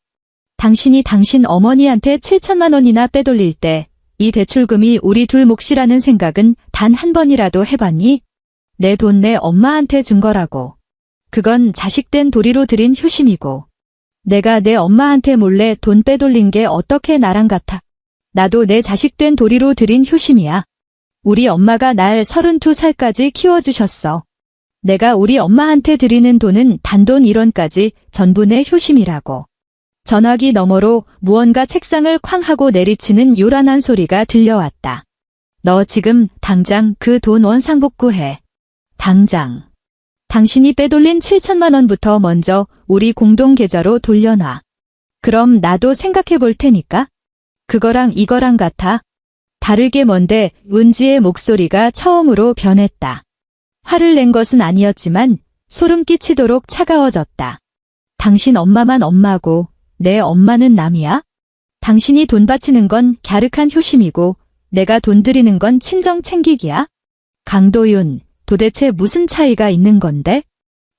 당신이 당신 어머니한테 7천만 원이나 빼돌릴 때 이 대출금이 우리 둘 몫이라는 생각은 단 한 번이라도 해봤니? 내 돈 내 엄마한테 준 거라고. 그건 자식된 도리로 들인 효심이고 내가 내 엄마한테 몰래 돈 빼돌린 게 어떻게 나랑 같아. 나도 내 자식 된 도리로 들인 효심이야. 우리 엄마가 날 32살까지 키워주셨어. 내가 우리 엄마한테 드리는 돈은 단돈 1원까지 전부 내 효심이라고. 전화기 너머로 무언가 책상을 쾅 하고 내리치는 요란한 소리가 들려왔다. 너 지금 당장 그 돈 원상복구해. 당장. 당신이 빼돌린 7천만 원부터 먼저 우리 공동 계좌로 돌려놔. 그럼 나도 생각해 볼 테니까. 그거랑 이거랑 같아. 다르게 뭔데? 은지의 목소리가 처음으로 변했다. 화를 낸 것은 아니었지만 소름 끼치도록 차가워졌다. 당신 엄마만 엄마고 내 엄마는 남이야? 당신이 돈 바치는 건 갸륵한 효심이고 내가 돈 드리는 건 친정 챙기기야? 강도윤, 도대체 무슨 차이가 있는 건데?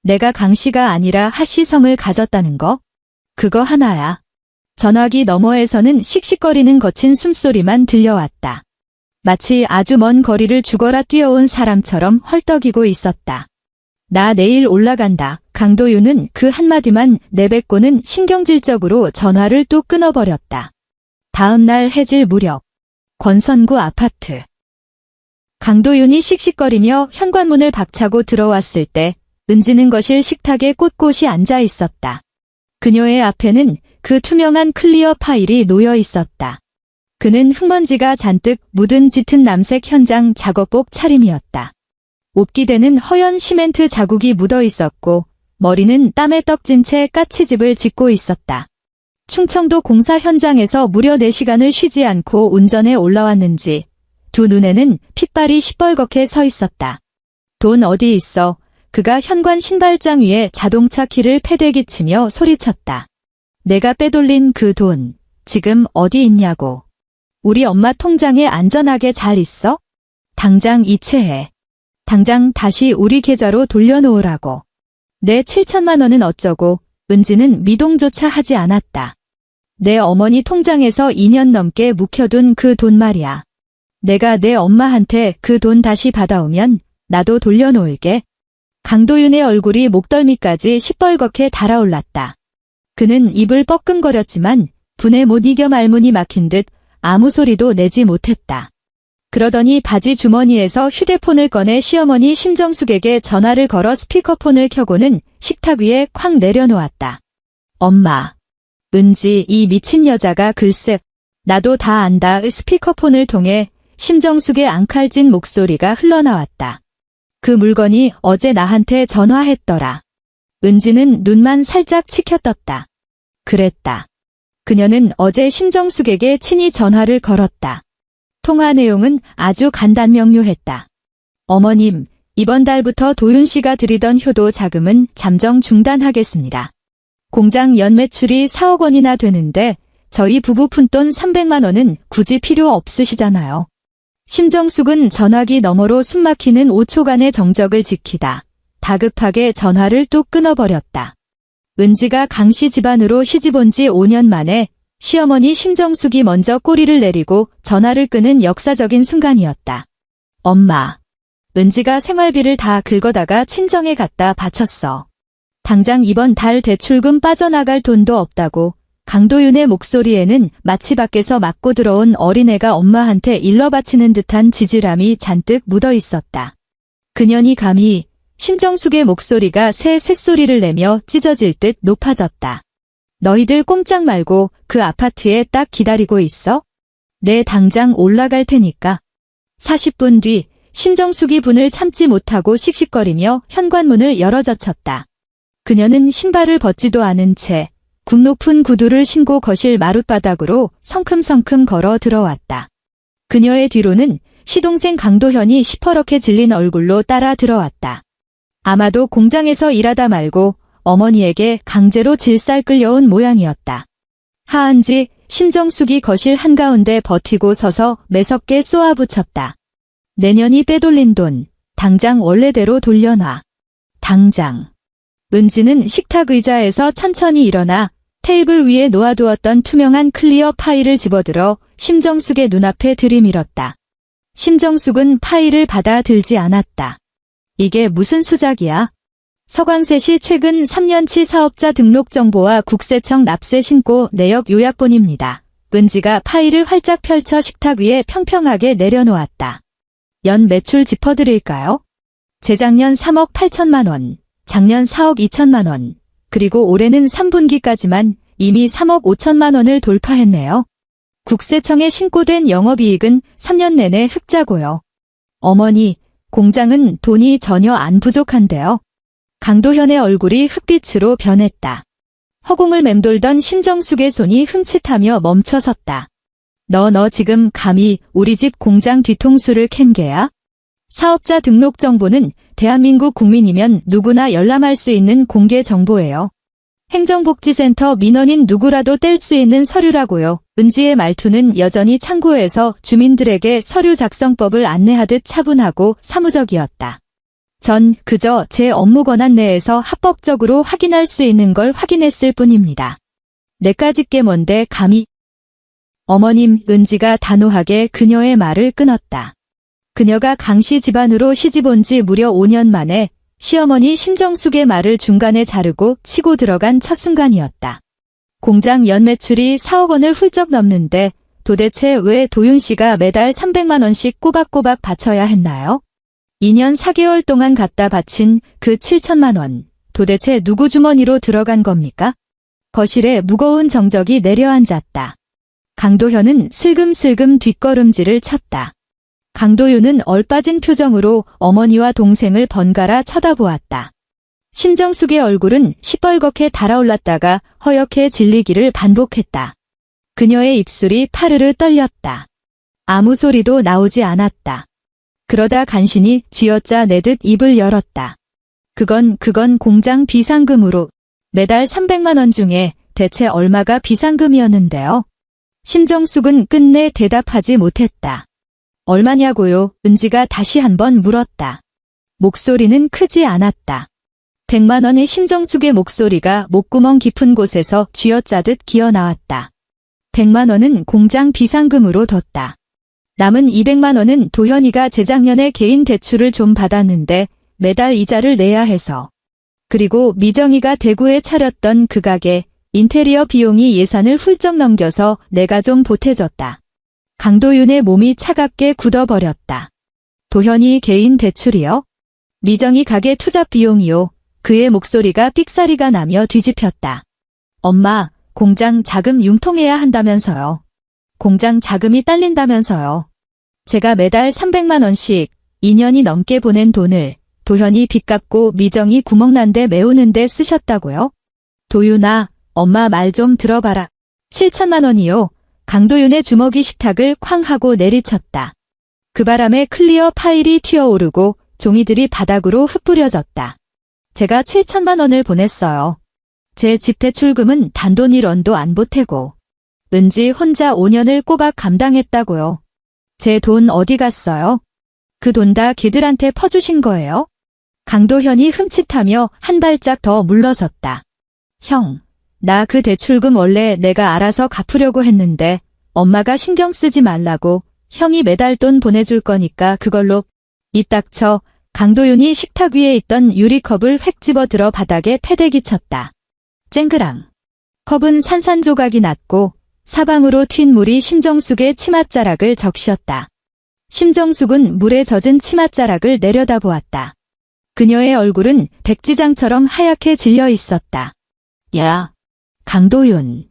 내가 강씨가 아니라 하씨성을 가졌다는 거? 그거 하나야. 전화기 너머에서는 씩씩거리는 거친 숨소리만 들려왔다. 마치 아주 먼 거리를 죽어라 뛰어온 사람처럼 헐떡이고 있었다. 나 내일 올라간다. 강도윤은 그 한마디만 내뱉고는 신경질적으로 전화를 뚝 끊어버렸다. 다음 날 해질 무렵 권선구 아파트. 강도윤이 씩씩거리며 현관문을 박차고 들어왔을 때 은지는 거실 식탁에 꼿꼿이 앉아 있었다. 그녀의 앞에는 그 투명한 클리어 파일이 놓여 있었다. 그는 흙먼지가 잔뜩 묻은 짙은 남색 현장 작업복 차림이었다. 옵기대는 허연 시멘트 자국이 묻어 있었고 머리는 땀에 떡진 채 까치집을 짓고 있었다. 충청도 공사 현장에서 무려 4시간을 쉬지 않고 운전해 올라왔는지 두 눈에는 핏발이 시뻘겋게 서 있었다. 돈 어디 있어? 그가 현관 신발장 위에 자동차 키를 패대기 치며 소리쳤다. 내가 빼돌린 그 돈 지금 어디 있냐고. 우리 엄마 통장에 안전하게 잘 있어? 당장 이체해. 당장 다시 우리 계좌로 돌려놓으라고. 내 7천만 원은 어쩌고. 은지는 미동조차 하지 않았다. 내 어머니 통장에서 2년 넘게 묵혀둔 그 돈 말이야. 내가 내 엄마한테 그 돈 다시 받아오면 나도 돌려놓을게. 강도윤의 얼굴이 목덜미까지 시뻘겋게 달아올랐다. 그는 입을 뻐끔거렸지만 분에 못 이겨 말문이 막힌 듯 아무 소리도 내지 못했다. 그러더니 바지 주머니에서 휴대폰을 꺼내 시어머니 심정숙에게 전화를 걸어 스피커폰을 켜고는 식탁 위에 쾅 내려놓았다. 엄마. 은지 이 미친 여자가 글쎄. 나도 다 안다. 스피커폰을 통해 심정숙의 앙칼진 목소리가 흘러나왔다. 그 물건이 어제 나한테 전화했더라. 은지는 눈만 살짝 치켜떴다. 그랬다. 그녀는 어제 심정숙에게 친히 전화를 걸었다. 통화 내용은 아주 간단명료했다. 어머님, 이번 달부터 도윤 씨가 드리던 효도 자금은 잠정 중단하겠습니다. 공장 연매출이 4억 원이나 되는데 저희 부부 푼돈 300만 원은 굳이 필요 없으시잖아요. 심정숙은 전화기 너머로 숨막히는 5초간의 정적을 지키다 다급하게 전화를 뚝 끊어버렸다. 은지가 강씨 집안으로 시집온 지 5년 만에 시어머니 심정숙이 먼저 꼬리를 내리고 전화를 끄는 역사적인 순간이었다. 엄마. 은지가 생활비를 다 긁어다가 친정에 갖다 바쳤어. 당장 이번 달 대출금 빠져나갈 돈도 없다고. 강도윤의 목소리에는 마치 밖에서 맞고 들어온 어린애가 엄마한테 일러 바치는 듯한 지질함이 잔뜩 묻어 있었다. 그년이 감히 심정숙의 목소리가 새 쇳소리를 내며 찢어질 듯 높아졌다. 너희들 꼼짝 말고 그 아파트에 딱 기다리고 있어? 내 당장 올라갈 테니까. 40분 뒤 심정숙이 분을 참지 못하고 씩씩거리며 현관문을 열어젖혔다. 그녀는 신발을 벗지도 않은 채 굽 높은 구두를 신고 거실 마룻바닥으로 성큼성큼 걸어 들어왔다. 그녀의 뒤로는 시동생 강도현이 시퍼렇게 질린 얼굴로 따라 들어왔다. 아마도 공장에서 일하다 말고 어머니에게 강제로 질살 끌려온 모양이었다. 하은지, 심정숙이 거실 한가운데 버티고 서서 매섭게 쏘아붙였다. 내년이 빼돌린 돈, 당장 원래대로 돌려놔. 당장. 은지는 식탁 의자에서 천천히 일어나 테이블 위에 놓아두었던 투명한 클리어 파일을 집어들어 심정숙의 눈앞에 들이밀었다. 심정숙은 파일을 받아들지 않았다. 이게 무슨 수작이야? 서광세시 최근 3년치 사업자 등록 정보와 국세청 납세 신고 내역 요약본입니다. 은지가 파일을 활짝 펼쳐 식탁 위에 평평하게 내려놓았다. 연 매출 짚어드릴까요? 재작년 3억 8천만 원, 작년 4억 2천만 원, 그리고 올해는 3분기까지만 이미 3억 5천만 원을 돌파했네요. 국세청에 신고된 영업이익은 3년 내내 흑자고요. 어머니, 공장은 돈이 전혀 안 부족한데요. 강도현의 얼굴이 흑빛으로 변했다. 허공을 맴돌던 심정숙의 손이 흠칫하며 멈춰섰다. 너 지금 감히 우리 집 공장 뒤통수를 캔 게야? 사업자 등록 정보는 대한민국 국민이면 누구나 열람할 수 있는 공개 정보예요. 행정복지센터 민원인 누구라도 뗄 수 있는 서류라고요. 은지의 말투는 여전히 창구에서 주민들에게 서류 작성법을 안내하듯 차분하고 사무적이었다. 전 그저 제 업무 권한 내에서 합법적으로 확인할 수 있는 걸 확인했을 뿐입니다. 내까짓 게 뭔데 감히. 어머님, 은지가 단호하게 그녀의 말을 끊었다. 그녀가 강씨 집안으로 시집온 지 무려 5년 만에 시어머니 심정숙의 말을 중간에 자르고 치고 들어간 첫 순간이었다. 공장 연매출이 4억 원을 훌쩍 넘는데 도대체 왜 도윤 씨가 매달 300만 원씩 꼬박꼬박 바쳐야 했나요? 2년 4개월 동안 갖다 바친 그 7천만 원, 도대체 누구 주머니로 들어간 겁니까? 거실에 무거운 정적이 내려앉았다. 강도현은 슬금슬금 뒷걸음질을 쳤다. 강도윤은 얼빠진 표정으로 어머니와 동생을 번갈아 쳐다보았다. 심정숙의 얼굴은 시뻘겋게 달아올랐다가 허옇게 질리기를 반복했다. 그녀의 입술이 파르르 떨렸다. 아무 소리도 나오지 않았다. 그러다 간신히 쥐어짜 내듯 입을 열었다. 그건 공장 비상금으로 매달 300만 원 중에 대체 얼마가 비상금이었는데요. 심정숙은 끝내 대답하지 못했다. 얼마냐고요? 은지가 다시 한번 물었다. 목소리는 크지 않았다. 100만 원의 심정숙의 목소리가 목구멍 깊은 곳에서 쥐어짜듯 기어나왔다. 100만 원은 공장 비상금으로 뒀다. 남은 200만 원은 도현이가 재작년에 개인 대출을 좀 받았는데 매달 이자를 내야 해서. 그리고 미정이가 대구에 차렸던 그 가게 인테리어 비용이 예산을 훌쩍 넘겨서 내가 좀 보태줬다. 강도윤의 몸이 차갑게 굳어버렸다. 도현이 개인 대출이요? 미정이 가게 투자 비용이요? 그의 목소리가 삑사리가 나며 뒤집혔다. 엄마, 공장 자금 융통해야 한다면서요. 공장 자금이 딸린다면서요. 제가 매달 300만 원씩 2년이 넘게 보낸 돈을 도현이 빚 갚고 미정이 구멍난 데 메우는데 쓰셨다고요? 도윤아, 엄마 말 좀 들어봐라. 7천만 원이요. 강도윤의 주먹이 식탁을 쾅 하고 내리쳤다. 그 바람에 클리어 파일이 튀어오르고 종이들이 바닥으로 흩뿌려졌다. 제가 7천만 원을 보냈어요. 제 집 대출금은 단돈 1원도 안 보태고 은지 혼자 5년을 꼬박 감당했다고요. 제 돈 어디 갔어요? 그 돈 다 걔들한테 퍼주신 거예요? 강도현이 흠칫하며 한 발짝 더 물러섰다. 형, 나 그 대출금 원래 내가 알아서 갚으려고 했는데 엄마가 신경 쓰지 말라고 형이 매달 돈 보내줄 거니까 그걸로. 입 닥쳐. 강도윤이 식탁 위에 있던 유리컵을 획 집어들어 바닥에 패대기 쳤다. 쨍그랑. 컵은 산산조각이 났고 사방으로 튄 물이 심정숙의 치맛자락을 적셨다. 심정숙은 물에 젖은 치맛자락을 내려다보았다. 그녀의 얼굴은 백지장처럼 하얗게 질려 있었다. 야, 강도윤.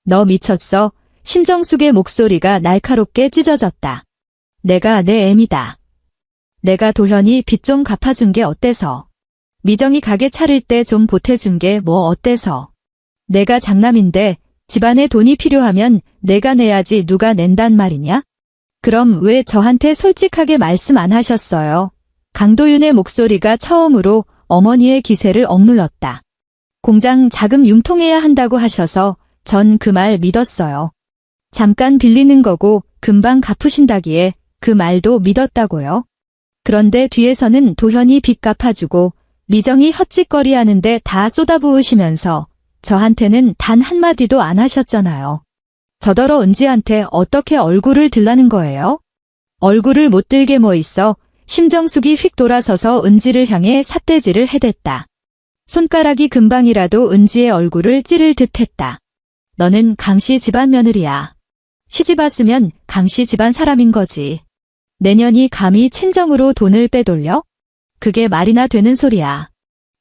너 미쳤어? 심정숙의 목소리가 날카롭게 찢어졌다. 내가 내 애미다. 내가 도현이 빚 좀 갚아준 게 어때서? 미정이 가게 차릴 때 좀 보태준 게 뭐 어때서? 내가 장남인데 집안에 돈이 필요하면 내가 내야지 누가 낸단 말이냐? 그럼 왜 저한테 솔직하게 말씀 안 하셨어요? 강도윤의 목소리가 처음으로 어머니의 기세를 억눌렀다. 공장 자금 융통해야 한다고 하셔서 전 그 말 믿었어요. 잠깐 빌리는 거고 금방 갚으신다기에 그 말도 믿었다고요. 그런데 뒤에서는 도현이 빚 갚아주고 미정이 헛짓거리 하는데 다 쏟아부으시면서 저한테는 단 한마디도 안 하셨잖아요. 저더러 은지한테 어떻게 얼굴을 들라는 거예요? 얼굴을 못 들게 뭐 있어. 심정숙이 휙 돌아서서 은지를 향해 삿대질을 해댔다. 손가락이 금방이라도 은지의 얼굴을 찌를 듯했다. 너는 강씨 집안 며느리야. 시집 왔으면 강씨 집안 사람인 거지. 내년이 감히 친정으로 돈을 빼돌려? 그게 말이나 되는 소리야.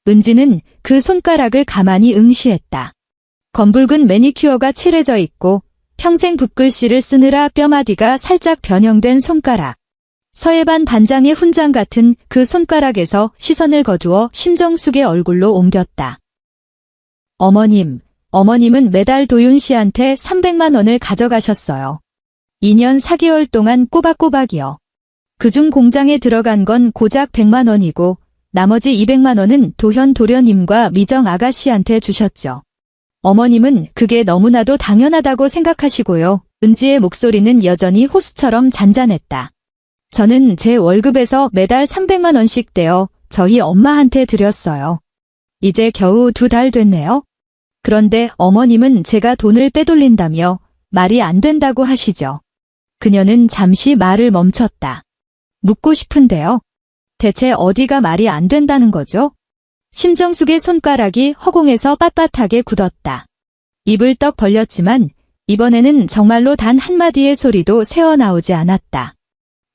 은지는 그 손가락을 가만히 응시했다. 검붉은 매니큐어가 칠해져 있고 평생 붓글씨를 쓰느라 뼈마디가 살짝 변형된 손가락. 서예반 반장의 훈장 같은 그 손가락에서 시선을 거두어 심정숙의 얼굴로 옮겼다. 어머님은 매달 도윤 씨한테 300만 원을 가져가셨어요. 2년 4개월 동안 꼬박꼬박이요. 그중 공장에 들어간 건 고작 100만 원이고 나머지 200만 원은 도현 도련님과 미정 아가씨한테 주셨죠. 어머님은 그게 너무나도 당연하다고 생각하시고요. 은지의 목소리는 여전히 호수처럼 잔잔했다. 저는 제 월급에서 매달 300만 원씩 떼어 저희 엄마한테 드렸어요. 이제 겨우 2달 됐네요. 그런데 어머님은 제가 돈을 빼돌린다며 말이 안 된다고 하시죠. 그녀는 잠시 말을 멈췄다. 묻고 싶은데요. 대체 어디가 말이 안 된다는 거죠? 심정숙의 손가락이 허공에서 빳빳하게 굳었다. 입을 떡 벌렸지만 이번에는 정말로 단 한마디의 소리도 새어나오지 않았다.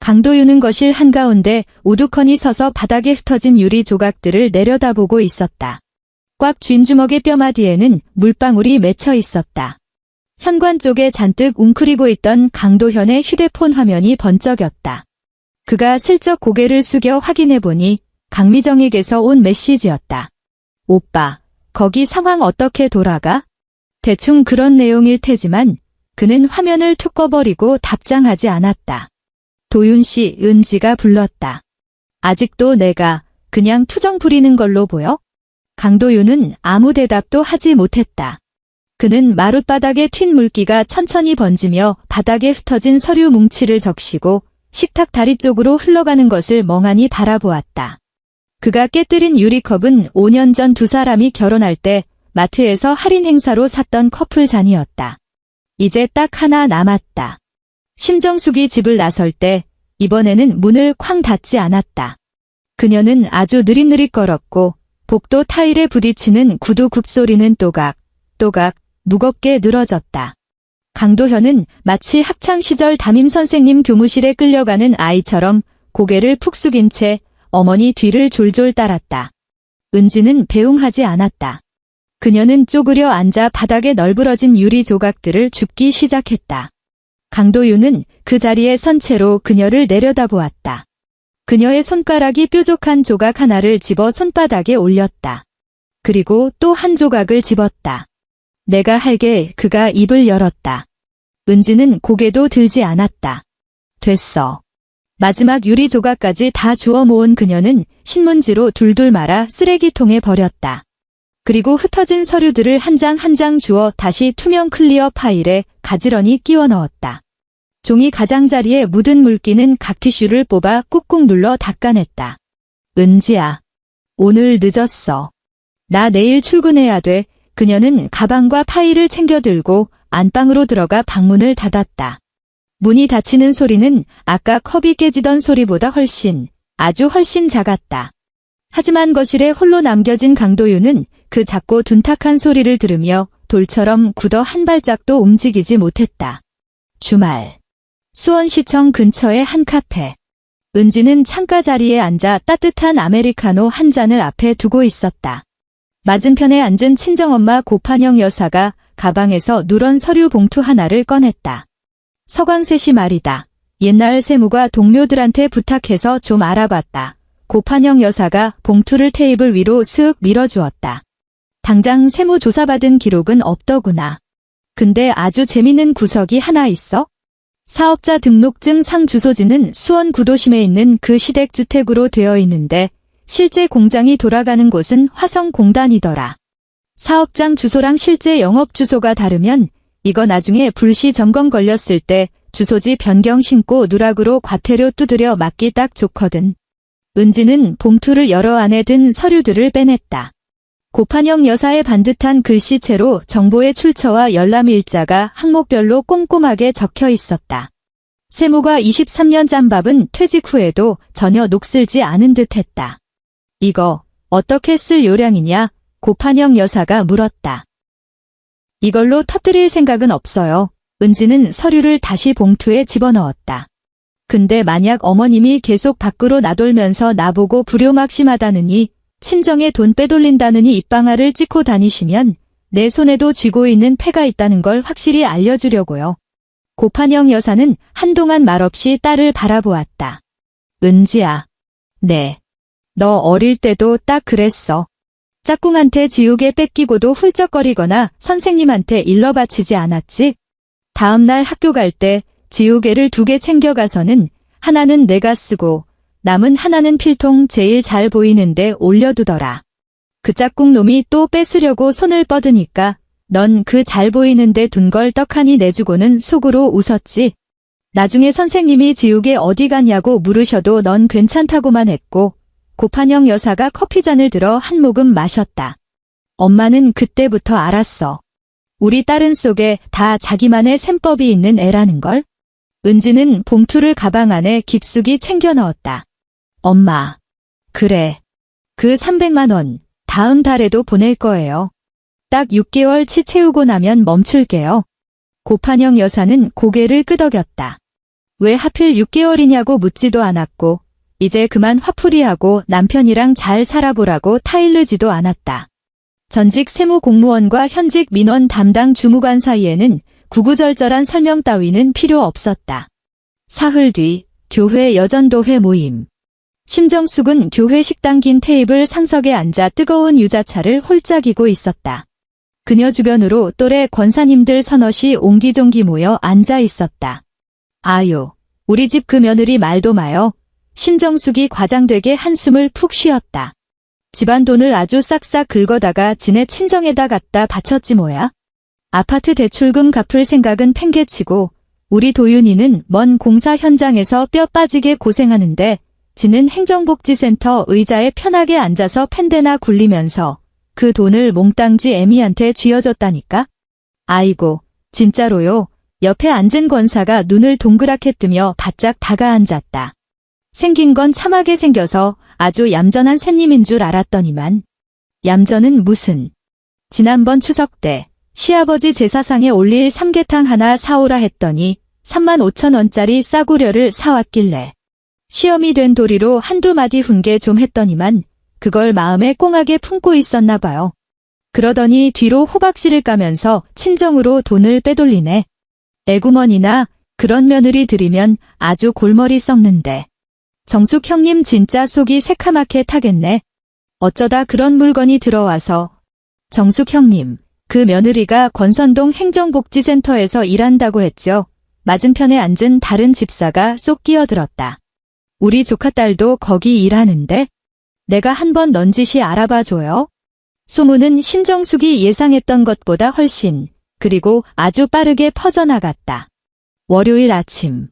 강도윤은 거실 한가운데 우두커니 서서 바닥에 흩어진 유리 조각들을 내려다보고 있었다. 꽉 쥔 주먹의 뼈마디에는 물방울이 맺혀 있었다. 현관 쪽에 잔뜩 웅크리고 있던 강도현의 휴대폰 화면이 번쩍였다. 그가 슬쩍 고개를 숙여 확인해보니 강미정에게서 온 메시지였다. 오빠, 거기 상황 어떻게 돌아가? 대충 그런 내용일 테지만 그는 화면을 툭 꺼버리고 답장하지 않았다. 도윤씨, 은지가 불렀다. 아직도 내가 그냥 투정 부리는 걸로 보여? 강도윤은 아무 대답도 하지 못했다. 그는 마룻바닥에 튄 물기가 천천히 번지며 바닥에 흩어진 서류 뭉치를 적시고 식탁 다리 쪽으로 흘러가는 것을 멍하니 바라보았다. 그가 깨뜨린 유리컵은 5년 전 두 사람이 결혼할 때 마트에서 할인 행사로 샀던 커플 잔이었다. 이제 딱 하나 남았다. 심정숙이 집을 나설 때 이번에는 문을 쾅 닫지 않았다. 그녀는 아주 느릿느릿 걸었고 복도 타일에 부딪히는 구두 굽소리는 또각 무겁게 늘어졌다. 강도현은 마치 학창시절 담임선생님 교무실에 끌려가는 아이처럼 고개를 푹 숙인 채 어머니 뒤를 졸졸 따랐다. 은지는 배웅하지 않았다. 그녀는 쪼그려 앉아 바닥에 널브러진 유리 조각들을 줍기 시작했다. 강도윤은 그 자리에 선 채로 그녀를 내려다보았다. 그녀의 손가락이 뾰족한 조각 하나를 집어 손바닥에 올렸다. 그리고 또 한 조각을 집었다. 내가 할게. 그가 입을 열었다. 은지는 고개도 들지 않았다. 됐어. 마지막 유리 조각까지 다 주워 모은 그녀는 신문지로 둘둘 말아 쓰레기통에 버렸다. 그리고 흩어진 서류들을 한 장 한 장 주워 다시 투명 클리어 파일에 가지런히 끼워 넣었다. 종이 가장자리에 묻은 물기는 각 티슈를 뽑아 꾹꾹 눌러 닦아냈다. 은지야, 오늘 늦었어. 나 내일 출근해야 돼. 그녀는 가방과 파일을 챙겨 들고 안방으로 들어가 방문을 닫았다. 문이 닫히는 소리는 아까 컵이 깨지던 소리보다 아주 훨씬 작았다. 하지만 거실에 홀로 남겨진 강도윤은 그 작고 둔탁한 소리를 들으며 돌처럼 굳어 한 발짝도 움직이지 못했다. 주말. 수원시청 근처의 한 카페. 은지는 창가 자리에 앉아 따뜻한 아메리카노 한 잔을 앞에 두고 있었다. 맞은편에 앉은 친정엄마 고판영 여사가 가방에서 누런 서류 봉투 하나를 꺼냈다. 서광셋이 말이다. 옛날 세무가 동료들한테 부탁해서 좀 알아봤다. 고판영 여사가 봉투를 테이블 위로 슥 밀어주었다. 당장 세무 조사받은 기록은 없더구나. 근데 아주 재밌는 구석이 하나 있어? 사업자 등록증 상 주소지는 수원 구도심에 있는 그 시댁주택으로 되어 있는데 실제 공장이 돌아가는 곳은 화성공단이더라. 사업장 주소랑 실제 영업 주소가 다르면 이거 나중에 불시 점검 걸렸을 때 주소지 변경 신고 누락으로 과태료 두드려 맞기 딱 좋거든. 은지는 봉투를 열어 안에 든 서류들을 빼냈다. 고판영 여사의 반듯한 글씨체로 정보의 출처와 열람 일자가 항목별로 꼼꼼하게 적혀 있었다. 세무가 23년 짬밥은 퇴직 후에도 전혀 녹슬지 않은 듯했다. 이거 어떻게 쓸 요량이냐? 고판영 여사가 물었다. 이걸로 터뜨릴 생각은 없어요. 은지는 서류를 다시 봉투에 집어넣었다. 근데 만약 어머님이 계속 밖으로 나돌면서 나보고 불효막심하다느니 친정에 돈 빼돌린다느니 입방아를 찍고 다니시면 내 손에도 쥐고 있는 패가 있다는 걸 확실히 알려주려고요. 고판영 여사는 한동안 말없이 딸을 바라보았다. 은지야. 네. 너 어릴 때도 딱 그랬어. 짝꿍한테 지우개 뺏기고도 훌쩍거리거나 선생님한테 일러 바치지 않았지? 다음날 학교 갈 때 지우개를 2개 챙겨가서는 하나는 내가 쓰고 남은 하나는 필통 제일 잘 보이는데 올려두더라. 그 짝꿍 놈이 또 뺏으려고 손을 뻗으니까 넌 그 잘 보이는데 둔 걸 떡하니 내주고는 속으로 웃었지. 나중에 선생님이 지우개 어디 갔냐고 물으셔도 넌 괜찮다고만 했고 고판영 여사가 커피잔을 들어 한 모금 마셨다. 엄마는 그때부터 알았어. 우리 딸은 속에 다 자기만의 셈법이 있는 애라는 걸. 은지는 봉투를 가방 안에 깊숙이 챙겨 넣었다. 엄마. 그래. 그 300만 원 다음 달에도 보낼 거예요. 딱 6개월 치 채우고 나면 멈출게요. 고판영 여사는 고개를 끄덕였다. 왜 하필 6개월이냐고 묻지도 않았고 이제 그만 화풀이하고 남편이랑 잘 살아보라고 타일르지도 않았다. 전직 세무공무원과 현직 민원 담당 주무관 사이에는 구구절절한 설명 따위는 필요 없었다. 사흘 뒤 교회 여전도회 모임. 심정숙은 교회 식당 긴 테이블 상석에 앉아 뜨거운 유자차를 홀짝이고 있었다. 그녀 주변으로 또래 권사님들 서너시 옹기종기 모여 앉아 있었다. 아유, 우리 집 그 며느리 말도 마요. 심정숙이 과장되게 한숨을 푹 쉬었다. 집안 돈을 아주 싹싹 긁어다가 지네 친정에다 갖다 바쳤지 뭐야. 아파트 대출금 갚을 생각은 팽개치고 우리 도윤이는 먼 공사 현장에서 뼈 빠지게 고생하는데 지는 행정복지센터 의자에 편하게 앉아서 펜대나 굴리면서 그 돈을 몽땅지 애미한테 쥐어줬다니까. 아이고, 진짜로요. 옆에 앉은 권사가 눈을 동그랗게 뜨며 바짝 다가앉았다. 생긴 건 참하게 생겨서 아주 얌전한 새님인 줄 알았더니만. 얌전은 무슨. 지난번 추석 때 시아버지 제사상에 올릴 삼계탕 하나 사오라 했더니 35,000원짜리 싸구려를 사왔길래 시험이 된 도리로 한두 마디 훈계 좀 했더니만 그걸 마음에 꽁하게 품고 있었나 봐요. 그러더니 뒤로 호박씨를 까면서 친정으로 돈을 빼돌리네. 애구머니나 그런 며느리 들이면 아주 골머리 썩는데. 정숙 형님 진짜 속이 새카맣게 타겠네. 어쩌다 그런 물건이 들어와서. 정숙 형님, 그 며느리가 권선동 행정복지센터에서 일한다고 했죠. 맞은편에 앉은 다른 집사가 쏙 끼어들었다. 우리 조카딸도 거기 일하는데? 내가 한번 넌지시 알아봐줘요. 소문은 심정숙이 예상했던 것보다 훨씬, 그리고 아주 빠르게 퍼져나갔다. 월요일 아침.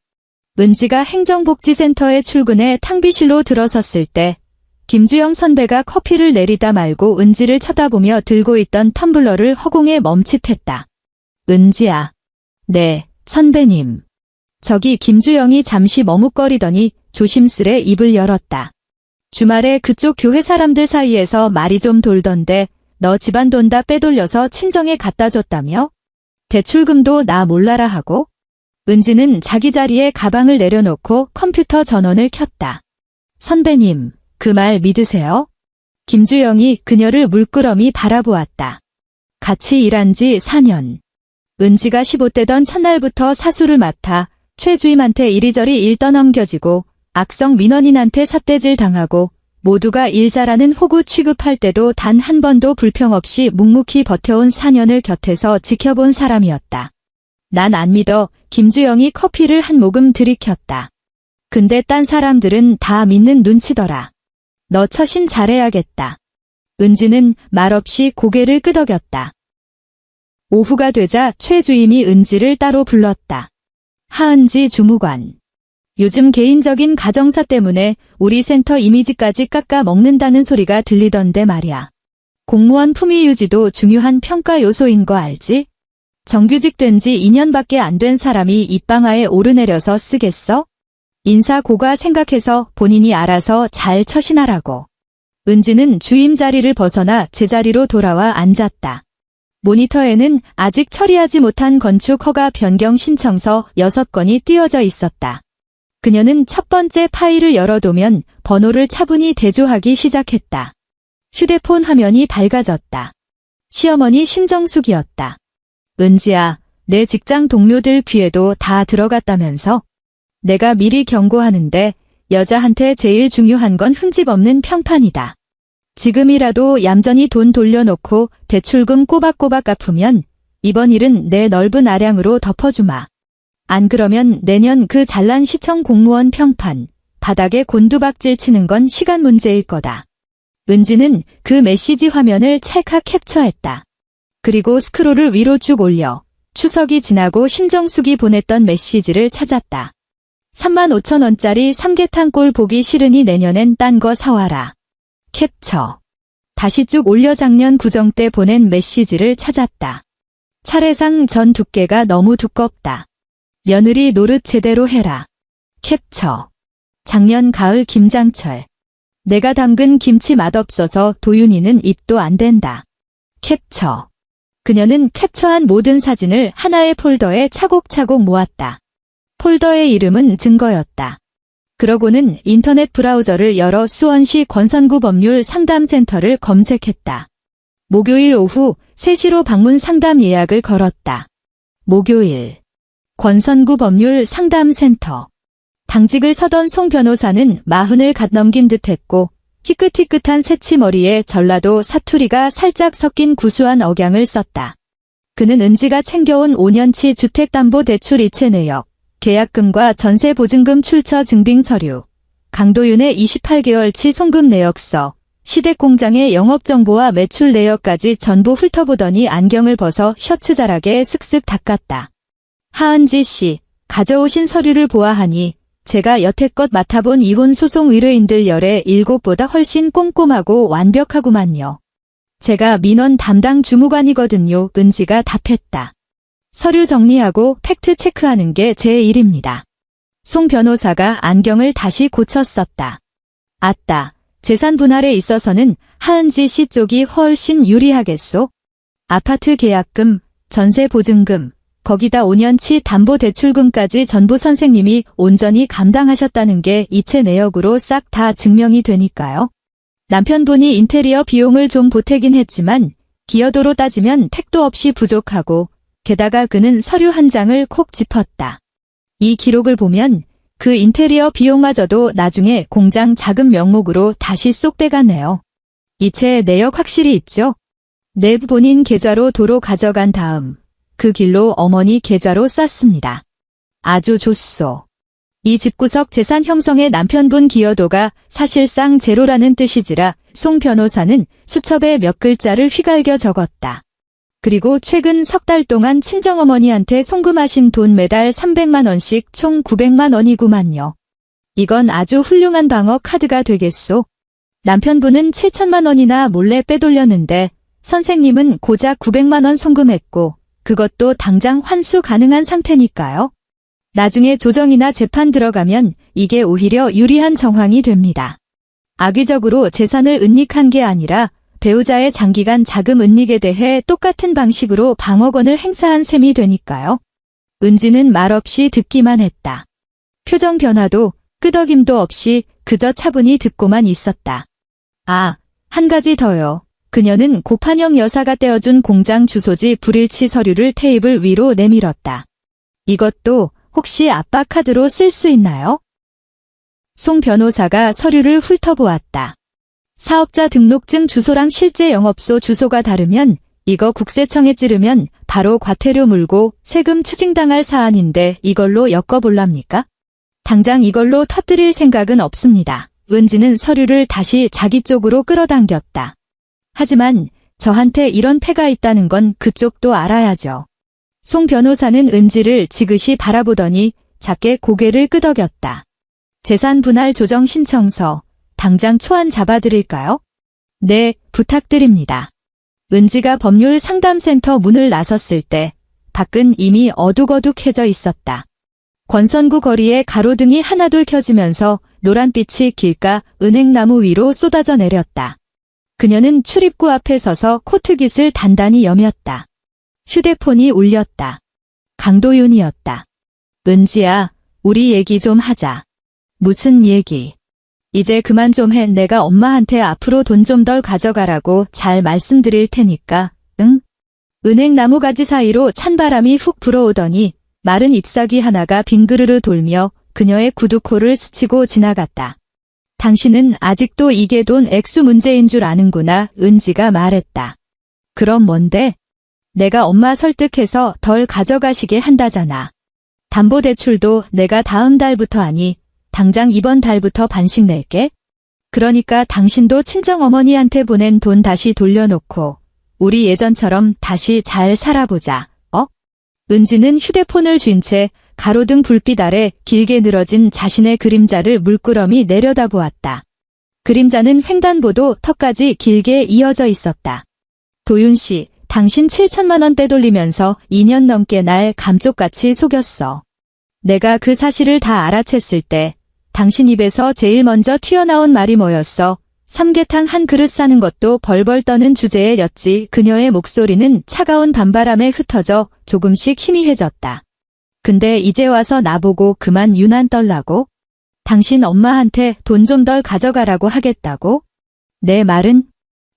은지가 행정복지센터에 출근해 탕비실로 들어섰을 때 김주영 선배가 커피를 내리다 말고 은지를 쳐다보며 들고 있던 텀블러를 허공에 멈칫했다. 은지야. 네, 선배님. 저기 김주영이 잠시 머뭇거리더니 조심스레 입을 열었다. 주말에 그쪽 교회 사람들 사이에서 말이 좀 돌던데 너 집안 돈 다 빼돌려서 친정에 갖다 줬다며? 대출금도 나 몰라라 하고? 은지는 자기 자리에 가방을 내려놓고 컴퓨터 전원을 켰다. 선배님, 그 말 믿으세요? 김주영이 그녀를 물끄러미 바라보았다. 같이 일한 지 4년. 은지가 15대던 첫날부터 사수를 맡아 최 주임한테 이리저리 일 떠넘겨지고 악성 민원인한테 삿대질 당하고 모두가 일 잘하는 호구 취급할 때도 단 한 번도 불평 없이 묵묵히 버텨온 4년을 곁에서 지켜본 사람이었다. 난 안 믿어. 김주영이 커피를 한 모금 들이켰다. 근데 딴 사람들은 다 믿는 눈치더라. 너 처신 잘해야겠다. 은지는 말없이 고개를 끄덕였다. 오후가 되자 최 주임이 은지를 따로 불렀다. 하은지 주무관. 요즘 개인적인 가정사 때문에 우리 센터 이미지까지 깎아 먹는다는 소리가 들리던데 말이야. 공무원 품위 유지도 중요한 평가 요소인 거 알지? 정규직 된 지 2년밖에 안 된 사람이 입방아에 오르내려서 쓰겠어? 인사 고가 생각해서 본인이 알아서 잘 처신하라고. 은지는 주임 자리를 벗어나 제자리로 돌아와 앉았다. 모니터에는 아직 처리하지 못한 건축 허가 변경 신청서 6건이 띄어져 있었다. 그녀는 첫 번째 파일을 열어두면 번호를 차분히 대조하기 시작했다. 휴대폰 화면이 밝아졌다. 시어머니 심정숙이었다. 은지야, 내 직장 동료들 귀에도 다 들어갔다면서? 내가 미리 경고하는데 여자한테 제일 중요한 건 흠집 없는 평판이다. 지금이라도 얌전히 돈 돌려놓고 대출금 꼬박꼬박 갚으면 이번 일은 내 넓은 아량으로 덮어주마. 안 그러면 내년 그 잘난 시청 공무원 평판, 바닥에 곤두박질 치는 건 시간 문제일 거다. 은지는 그 메시지 화면을 찰칵 캡처했다. 그리고 스크롤을 위로 쭉 올려 추석이 지나고 심정숙이 보냈던 메시지를 찾았다. 35,000원짜리 삼계탕 꼴 보기 싫으니 내년엔 딴 거 사와라. 캡처. 다시 쭉 올려 작년 구정 때 보낸 메시지를 찾았다. 차례상 전 두께가 너무 두껍다. 며느리 노릇 제대로 해라. 캡처. 작년 가을 김장철. 내가 담근 김치 맛없어서 도윤이는 입도 안 된다. 캡처. 그녀는 캡처한 모든 사진을 하나의 폴더에 차곡차곡 모았다. 폴더의 이름은 증거였다. 그러고는 인터넷 브라우저를 열어 수원시 권선구 법률 상담센터를 검색했다. 목요일 오후 3시로 방문 상담 예약을 걸었다. 목요일. 권선구 법률 상담센터. 당직을 서던 송 변호사는 40을 갓 넘긴 듯했고 희끗희끗한 새치머리에 전라도 사투리가 살짝 섞인 구수한 억양을 썼다. 그는 은지가 챙겨온 5년치 주택담보대출 이체 내역, 계약금과 전세보증금 출처 증빙 서류, 강도윤의 28개월치 송금 내역서, 시댁공장의 영업정보와 매출 내역까지 전부 훑어보더니 안경을 벗어 셔츠 자락에 슥슥 닦았다. 하은지 씨, 가져오신 서류를 보아하니 제가 여태껏 맡아본 이혼소송 의뢰인들 열의 7보다 훨씬 꼼꼼하고 완벽하구만요. 제가 민원 담당 주무관이거든요. 은지가 답했다. 서류 정리하고 팩트 체크하는 게 제 일입니다. 송 변호사가 안경을 다시 고쳐 썼다. 아따, 재산 분할에 있어서는 하은지 씨 쪽이 훨씬 유리하겠소? 아파트 계약금, 전세 보증금, 거기다 5년치 담보대출금까지 전부 선생님이 온전히 감당하셨다는 게 이체 내역으로 싹 다 증명이 되니까요. 남편분이 인테리어 비용을 좀 보태긴 했지만 기여도로 따지면 택도 없이 부족하고 게다가 그는 서류 한 장을 콕 짚었다. 이 기록을 보면 그 인테리어 비용마저도 나중에 공장 자금 명목으로 다시 쏙 빼가네요. 이체 내역 확실히 있죠? 내 본인 계좌로 도로 가져간 다음 그 길로 어머니 계좌로 쌌습니다. 아주 좋소. 이 집구석 재산 형성의 남편분 기여도가 사실상 제로라는 뜻이지라 송 변호사는 수첩에 몇 글자를 휘갈겨 적었다. 그리고 최근 석 달 동안 친정어머니한테 송금하신 돈 매달 300만 원씩 총 900만 원이구만요. 이건 아주 훌륭한 방어 카드가 되겠소. 남편분은 7천만 원이나 몰래 빼돌렸는데 선생님은 고작 900만 원 송금했고 그것도 당장 환수 가능한 상태니까요. 나중에 조정이나 재판 들어가면 이게 오히려 유리한 정황이 됩니다. 악의적으로 재산을 은닉한 게 아니라 배우자의 장기간 자금 은닉에 대해 똑같은 방식으로 방어권을 행사한 셈이 되니까요. 은지는 말없이 듣기만 했다. 표정 변화도 끄덕임도 없이 그저 차분히 듣고만 있었다. 아, 한 가지 더요. 그녀는 고판영 여사가 떼어준 공장 주소지 불일치 서류를 테이블 위로 내밀었다. 이것도 혹시 아빠 카드로 쓸 수 있나요? 송 변호사가 서류를 훑어보았다. 사업자 등록증 주소랑 실제 영업소 주소가 다르면 이거 국세청에 찌르면 바로 과태료 물고 세금 추징당할 사안인데 이걸로 엮어볼랍니까? 당장 이걸로 터뜨릴 생각은 없습니다. 은지는 서류를 다시 자기 쪽으로 끌어당겼다. 하지만 저한테 이런 패가 있다는 건 그쪽도 알아야죠. 송 변호사는 은지를 지그시 바라보더니 작게 고개를 끄덕였다. 재산 분할 조정 신청서 당장 초안 잡아드릴까요? 네, 부탁드립니다. 은지가 법률 상담센터 문을 나섰을 때 밖은 이미 어둑어둑해져 있었다. 권선구 거리에 가로등이 하나둘 켜지면서 노란빛이 길가 은행나무 위로 쏟아져 내렸다. 그녀는 출입구 앞에 서서 코트깃을 단단히 여몄다. 휴대폰이 울렸다. 강도윤이었다. 은지야, 우리 얘기 좀 하자. 무슨 얘기? 이제 그만 좀 해. 내가 엄마한테 앞으로 돈 좀 덜 가져가라고 잘 말씀드릴 테니까, 응? 은행 나무가지 사이로 찬바람이 훅 불어오더니 마른 잎사귀 하나가 빙그르르 돌며 그녀의 구두코를 스치고 지나갔다. 당신은 아직도 이게 돈 액수 문제인 줄 아는구나, 은지가 말했다. 그럼 뭔데? 내가 엄마 설득해서 덜 가져가시게 한다잖아. 담보대출도 내가 다음 달부터 아니, 당장 이번 달부터 반씩 낼게. 그러니까 당신도 친정어머니한테 보낸 돈 다시 돌려놓고 우리 예전처럼 다시 잘 살아보자. 은지는 휴대폰을 쥔 채 가로등 불빛 아래 길게 늘어진 자신의 그림자를 물끄러미 내려다보았다. 그림자는 횡단보도 턱까지 길게 이어져 있었다. 도윤 씨, 당신 7천만 원 빼돌리면서 2년 넘게 날 감쪽같이 속였어. 내가 그 사실을 다 알아챘을 때 당신 입에서 제일 먼저 튀어나온 말이 뭐였어? 삼계탕 한 그릇 사는 것도 벌벌 떠는 주제였지. 그녀의 목소리는 차가운 밤바람에 흩어져 조금씩 희미해졌다. 근데 이제 와서 나보고 그만 유난 떨라고? 당신 엄마한테 돈 좀 덜 가져가라고 하겠다고? 내 말은?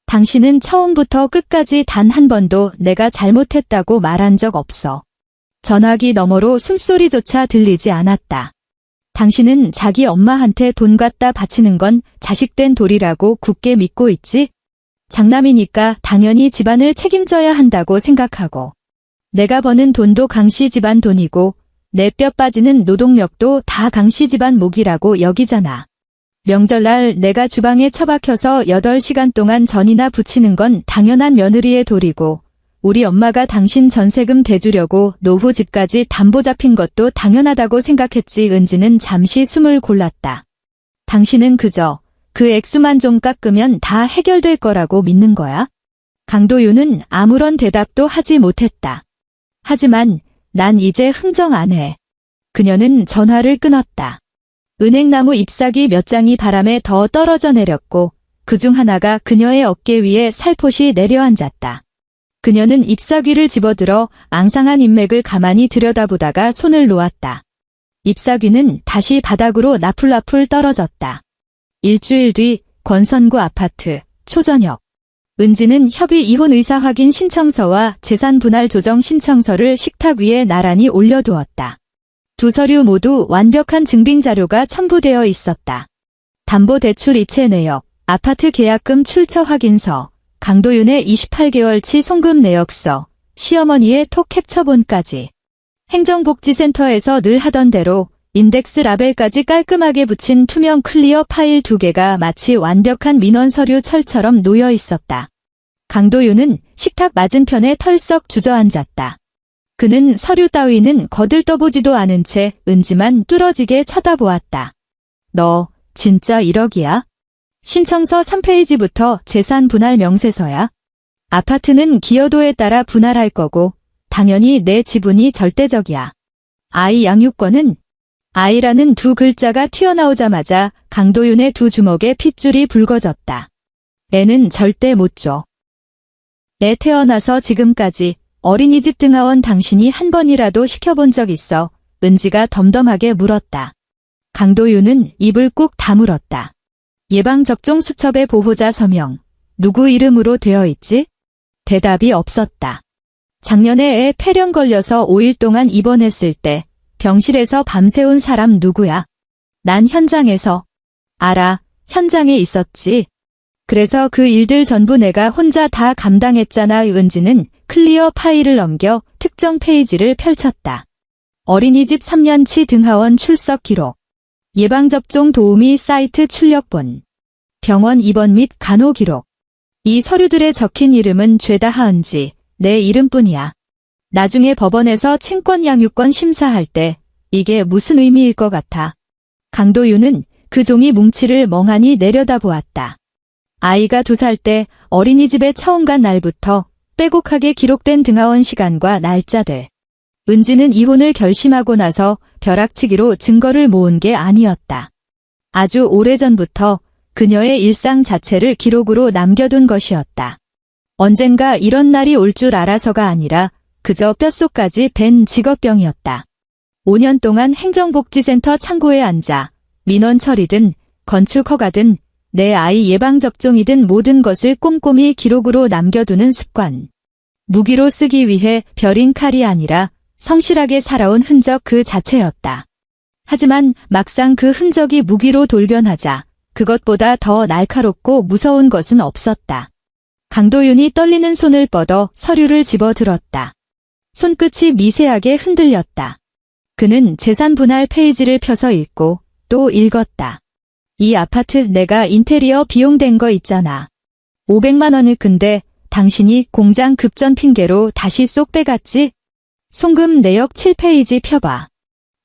당신은 처음부터 끝까지 단 한 번도 내가 잘못했다고 말한 적 없어. 전화기 너머로 숨소리조차 들리지 않았다. 당신은 자기 엄마한테 돈 갖다 바치는 건 자식된 도리라고 굳게 믿고 있지? 장남이니까 당연히 집안을 책임져야 한다고 생각하고, 내가 버는 돈도 강씨 집안 돈이고 내 뼈 빠지는 노동력도 다 강씨 집안 몫이라고 여기잖아. 명절날 내가 주방에 처박혀서 8시간 동안 전이나 부치는 건 당연한 며느리의 도리고, 우리 엄마가 당신 전세금 대주려고 노후 집까지 담보 잡힌 것도 당연하다고 생각했지. 은지는 잠시 숨을 골랐다. 당신은 그저 그 액수만 좀 깎으면 다 해결될 거라고 믿는 거야? 강도윤은 아무런 대답도 하지 못했다. 하지만 난 이제 흥정 안 해. 그녀는 전화를 끊었다. 은행나무 잎사귀 몇 장이 바람에 더 떨어져 내렸고 그중 하나가 그녀의 어깨 위에 살포시 내려앉았다. 그녀는 잎사귀를 집어들어 앙상한 인맥을 가만히 들여다보다가 손을 놓았다. 잎사귀는 다시 바닥으로 나풀나풀 떨어졌다. 일주일 뒤 권선구 아파트 초저녁. 은지는 협의 이혼 의사 확인 신청서와 재산 분할 조정 신청서를 식탁 위에 나란히 올려두었다. 두 서류 모두 완벽한 증빙 자료가 첨부되어 있었다. 담보대출 이체 내역, 아파트 계약금 출처 확인서, 강도윤의 28개월치 송금 내역서, 시어머니의 톡 캡처본까지. 행정복지센터에서 늘 하던 대로 인덱스 라벨까지 깔끔하게 붙인 투명 클리어 파일 2개가 마치 완벽한 민원 서류 철처럼 놓여 있었다. 강도윤은 식탁 맞은편에 털썩 주저앉았다. 그는 서류 따위는 거들떠보지도 않은 채 은지만 뚫어지게 쳐다보았다. 너 진짜 1억이야? 신청서 3페이지부터 재산 분할 명세서야. 아파트는 기여도에 따라 분할할 거고 당연히 내 지분이 절대적이야. 아이 양육권은? 아이라는 두 글자가 튀어나오자마자 강도윤의 두 주먹에 핏줄이 붉어졌다. 애는 절대 못 줘. 애 태어나서 지금까지 어린이집 등하원 당신이 한 번이라도 시켜본 적 있어? 은지가 덤덤하게 물었다. 강도윤은 입을 꾹 다물었다. 예방접종 수첩의 보호자 서명, 누구 이름으로 되어 있지? 대답이 없었다. 작년에 애 폐렴 걸려서 5일 동안 입원했을 때 병실에서 밤새운 사람 누구야? 난 현장에서. 알아, 현장에 있었지. 그래서 그 일들 전부 내가 혼자 다 감당했잖아. 은지는 클리어 파일을 넘겨 특정 페이지를 펼쳤다. 어린이집 3년치 등하원 출석 기록, 예방접종 도우미 사이트 출력본, 병원 입원 및 간호 기록. 이 서류들에 적힌 이름은 죄다 하은지, 내 이름뿐이야. 나중에 법원에서 친권 양육권 심사할 때 이게 무슨 의미일 것 같아. 강도윤은 그 종이 뭉치를 멍하니 내려다보았다. 아이가 2살 때 어린이집에 처음 간 날부터 빼곡하게 기록된 등하원 시간과 날짜들. 은지는 이혼을 결심하고 나서 벼락치기로 증거를 모은 게 아니었다. 아주 오래전부터 그녀의 일상 자체를 기록으로 남겨둔 것이었다. 언젠가 이런 날이 올 줄 알아서가 아니라 그저 뼛속까지 밴 직업병이었다. 5년 동안 행정복지센터 창고에 앉아 민원 처리든 건축 허가든 내 아이 예방접종이든 모든 것을 꼼꼼히 기록으로 남겨두는 습관. 무기로 쓰기 위해 벼린 칼이 아니라 성실하게 살아온 흔적 그 자체였다. 하지만 막상 그 흔적이 무기로 돌변하자 그것보다 더 날카롭고 무서운 것은 없었다. 강도윤이 떨리는 손을 뻗어 서류를 집어들었다. 손끝이 미세하게 흔들렸다. 그는 재산 분할 페이지를 펴서 읽고 또 읽었다. 이 아파트 내가 인테리어 비용 댄 거 있잖아. 500만 원을 근데 당신이 공장 급전 핑계로 다시 쏙 빼갔지? 송금 내역 7페이지 펴봐.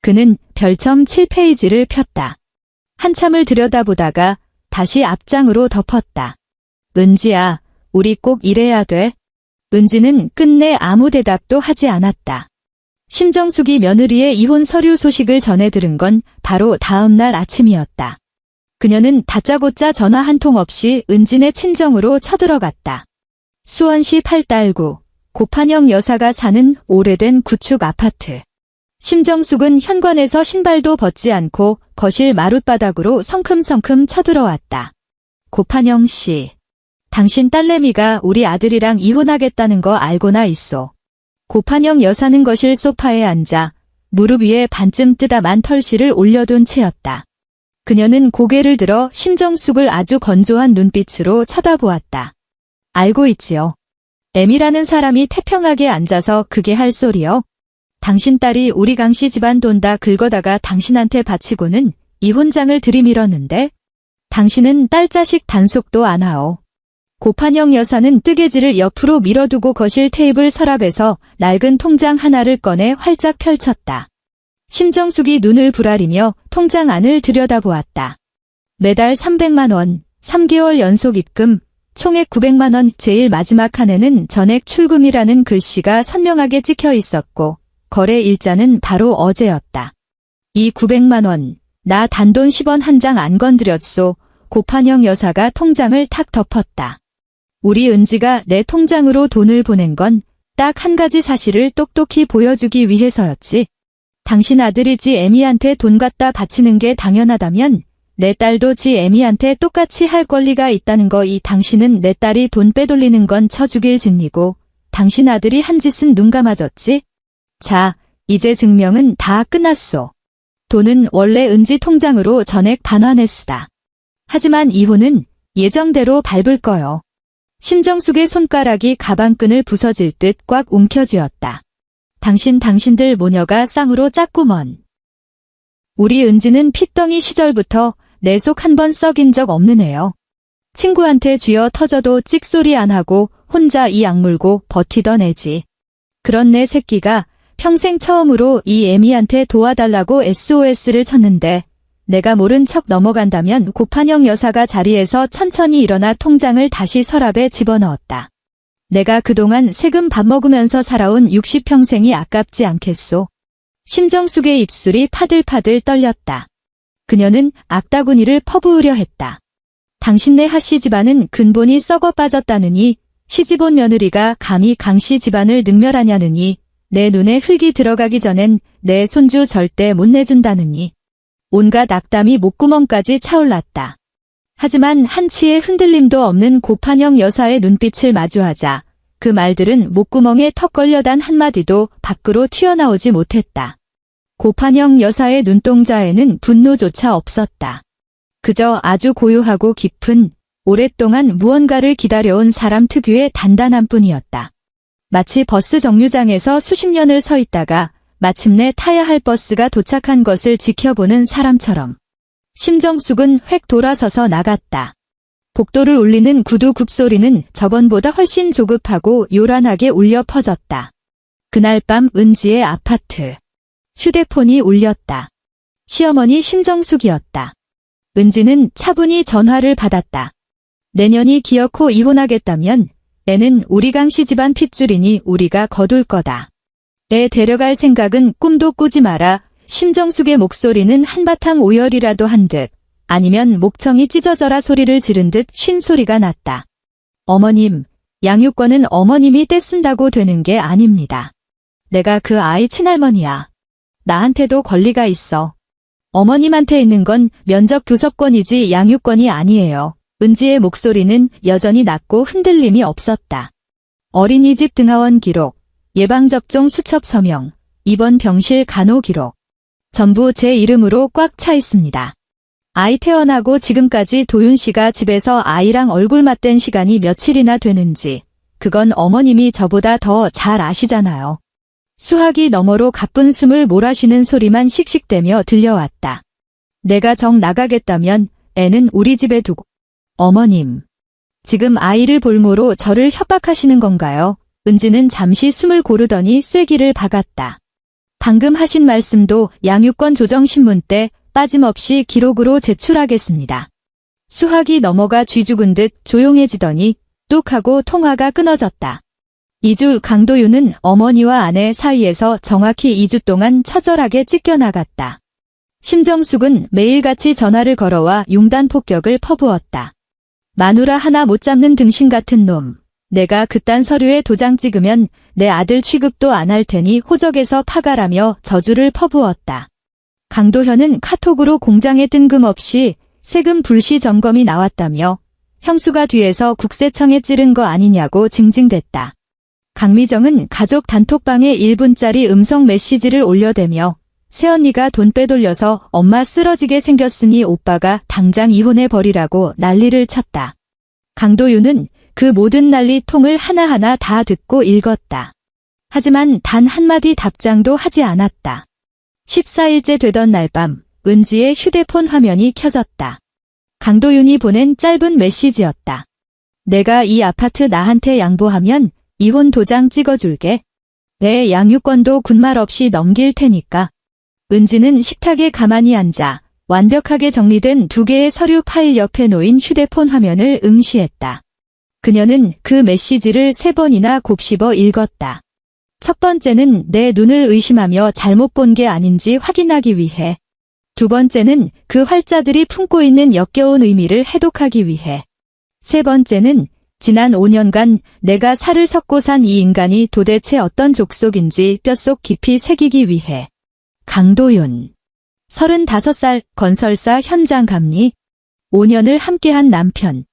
그는 별첨 7페이지를 폈다. 한참을 들여다보다가 다시 앞장으로 덮었다. 은지야, 우리 꼭 이래야 돼? 은지는 끝내 아무 대답도 하지 않았다. 심정숙이 며느리의 이혼 서류 소식을 전해 들은 건 바로 다음 날 아침이었다. 그녀는 다짜고짜 전화 한 통 없이 은진의 친정으로 쳐들어갔다. 수원시 팔달구 고판영 여사가 사는 오래된 구축 아파트. 심정숙은 현관에서 신발도 벗지 않고 거실 마룻바닥으로 성큼성큼 쳐들어왔다. 고판영 씨, 당신 딸내미가 우리 아들이랑 이혼하겠다는 거 알고나 있소. 고판영 여사는 거실 소파에 앉아 무릎 위에 반쯤 뜯어만 털실을 올려둔 채였다. 그녀는 고개를 들어 심정숙을 아주 건조한 눈빛으로 쳐다보았다. 알고 있지요. M이라는 사람이 태평하게 앉아서 그게 할 소리요. 당신 딸이 우리 강씨 집안 돈 다 긁어다가 당신한테 바치고는 이혼장을 들이밀었는데 당신은 딸 자식 단속도 안 하오. 고판영 여사는 뜨개질을 옆으로 밀어두고 거실 테이블 서랍에서 낡은 통장 하나를 꺼내 활짝 펼쳤다. 심정숙이 눈을 부라리며 통장 안을 들여다보았다. 매달 300만 원, 3개월 연속 입금, 총액 900만 원, 제일 마지막 칸에는 전액 출금이라는 글씨가 선명하게 찍혀 있었고 거래 일자는 바로 어제였다. 이 900만 원, 나 단돈 10원 한 장 안 건드렸소. 고판영 여사가 통장을 탁 덮었다. 우리 은지가 내 통장으로 돈을 보낸 건 딱 한 가지 사실을 똑똑히 보여주기 위해서였지. 당신 아들이 지 애미한테 돈 갖다 바치는 게 당연하다면 내 딸도 지 애미한테 똑같이 할 권리가 있다는 거. 이 당신은 내 딸이 돈 빼돌리는 건 쳐 죽일 짓이고 당신 아들이 한 짓은 눈 감아줬지? 자, 이제 증명은 다 끝났소. 돈은 원래 은지 통장으로 전액 반환했수다. 하지만 이혼은 예정대로 밟을 거요. 심정숙의 손가락이 가방끈을 부서질 듯 꽉 움켜쥐었다. 당신들 모녀가 쌍으로 짰구먼. 우리 은지는 핏덩이 시절부터 내 속 한 번 썩인 적 없는 애요. 친구한테 쥐어 터져도 찍소리 안 하고 혼자 이 악물고 버티던 애지. 그런 내 새끼가 평생 처음으로 이 애미한테 도와달라고 SOS를 쳤는데 내가 모른 척 넘어간다면 고판영 여사가 자리에서 천천히 일어나 통장을 다시 서랍에 집어넣었다. 내가 그동안 세금 밥 먹으면서 살아온 60평생이 아깝지 않겠소. 심정숙의 입술이 파들파들 떨렸다. 그녀는 악다구니를 퍼부으려 했다. 당신네 하씨 집안은 근본이 썩어 빠졌다느니 시집온 며느리가 감히 강씨 집안을 능멸하냐느니 내 눈에 흙이 들어가기 전엔 내 손주 절대 못 내준다느니 온갖 악담이 목구멍까지 차올랐다. 하지만 한치의 흔들림도 없는 고판영 여사의 눈빛을 마주하자 그 말들은 목구멍에 턱 걸려 단 한마디도 밖으로 튀어나오지 못했다. 고판영 여사의 눈동자에는 분노조차 없었다. 그저 아주 고요하고 깊은 오랫동안 무언가를 기다려온 사람 특유의 단단함 뿐이었다. 마치 버스 정류장에서 수십 년을 서 있다가 마침내 타야 할 버스가 도착한 것을 지켜보는 사람처럼. 심정숙은 획 돌아서서 나갔다. 복도를 울리는 구두 굽소리는 저번보다 훨씬 조급하고 요란하게 울려 퍼졌다. 그날 밤 은지의 아파트. 휴대폰이 울렸다. 시어머니 심정숙이었다. 은지는 차분히 전화를 받았다. 내년이 기어코 이혼하겠다면 애는 우리 강씨 집안 핏줄이니 우리가 거둘 거다. 애 데려갈 생각은 꿈도 꾸지 마라. 심정숙의 목소리는 한바탕 오열이라도 한 듯 아니면 목청이 찢어져라 소리를 지른 듯 쉰 소리가 났다. 어머님, 양육권은 어머님이 떼쓴다고 되는 게 아닙니다. 내가 그 아이 친할머니야. 나한테도 권리가 있어. 어머님한테 있는 건 면접 교섭권이지 양육권이 아니에요. 은지의 목소리는 여전히 낮고 흔들림이 없었다. 어린이집 등하원 기록, 예방접종 수첩 서명, 입원 병실 간호 기록. 전부 제 이름으로 꽉 차 있습니다. 아이 태어나고 지금까지 도윤 씨가 집에서 아이랑 얼굴 맞댄 시간이 며칠이나 되는지, 그건 어머님이 저보다 더 잘 아시잖아요. 수화기 너머로 가쁜 숨을 몰아쉬는 소리만 씩씩대며 들려왔다. 내가 정 나가겠다면 애는 우리 집에 두고. 어머님, 지금 아이를 볼모로 저를 협박하시는 건가요? 은지는 잠시 숨을 고르더니 쐐기를 박았다. 방금 하신 말씀도 양육권 조정신문 때 빠짐없이 기록으로 제출하겠습니다. 수화기 너머가 쥐죽은 듯 조용해지더니 뚝 하고 통화가 끊어졌다. 2주 강도윤은 어머니와 아내 사이에서 정확히 2주 동안 처절하게 찢겨나갔다. 심정숙은 매일같이 전화를 걸어와 융단 폭격을 퍼부었다. 마누라 하나 못 잡는 등신 같은 놈. 내가 그딴 서류에 도장 찍으면 내 아들 취급도 안 할 테니 호적에서 파가라며 저주를 퍼부었다. 강도현은 카톡으로 공장에 뜬금없이 세금 불시 점검이 나왔다며 형수가 뒤에서 국세청에 찌른 거 아니냐고 징징댔다. 강미정은 가족 단톡방에 1분짜리 음성 메시지를 올려대며 새언니가 돈 빼돌려서 엄마 쓰러지게 생겼으니 오빠가 당장 이혼해버리라고 난리를 쳤다. 강도윤은 그 모든 난리통을 하나하나 다 듣고 읽었다. 하지만 단 한마디 답장도 하지 않았다. 14일째 되던 날 밤 은지의 휴대폰 화면이 켜졌다. 강도윤이 보낸 짧은 메시지였다. 내가 이 아파트 나한테 양보하면 이혼 도장 찍어줄게. 내 양육권도 군말 없이 넘길 테니까. 은지는 식탁에 가만히 앉아 완벽하게 정리된 2개의 서류 파일 옆에 놓인 휴대폰 화면을 응시했다. 그녀는 그 메시지를 3번이나 곱씹어 읽었다. 첫 번째는 내 눈을 의심하며 잘못 본 게 아닌지 확인하기 위해. 두 번째는 그 활자들이 품고 있는 역겨운 의미를 해독하기 위해. 세 번째는 지난 5년간 내가 살을 섞고 산 이 인간이 도대체 어떤 족속인지 뼛속 깊이 새기기 위해. 강도윤. 35살 건설사 현장 감리. 5년을 함께한 남편.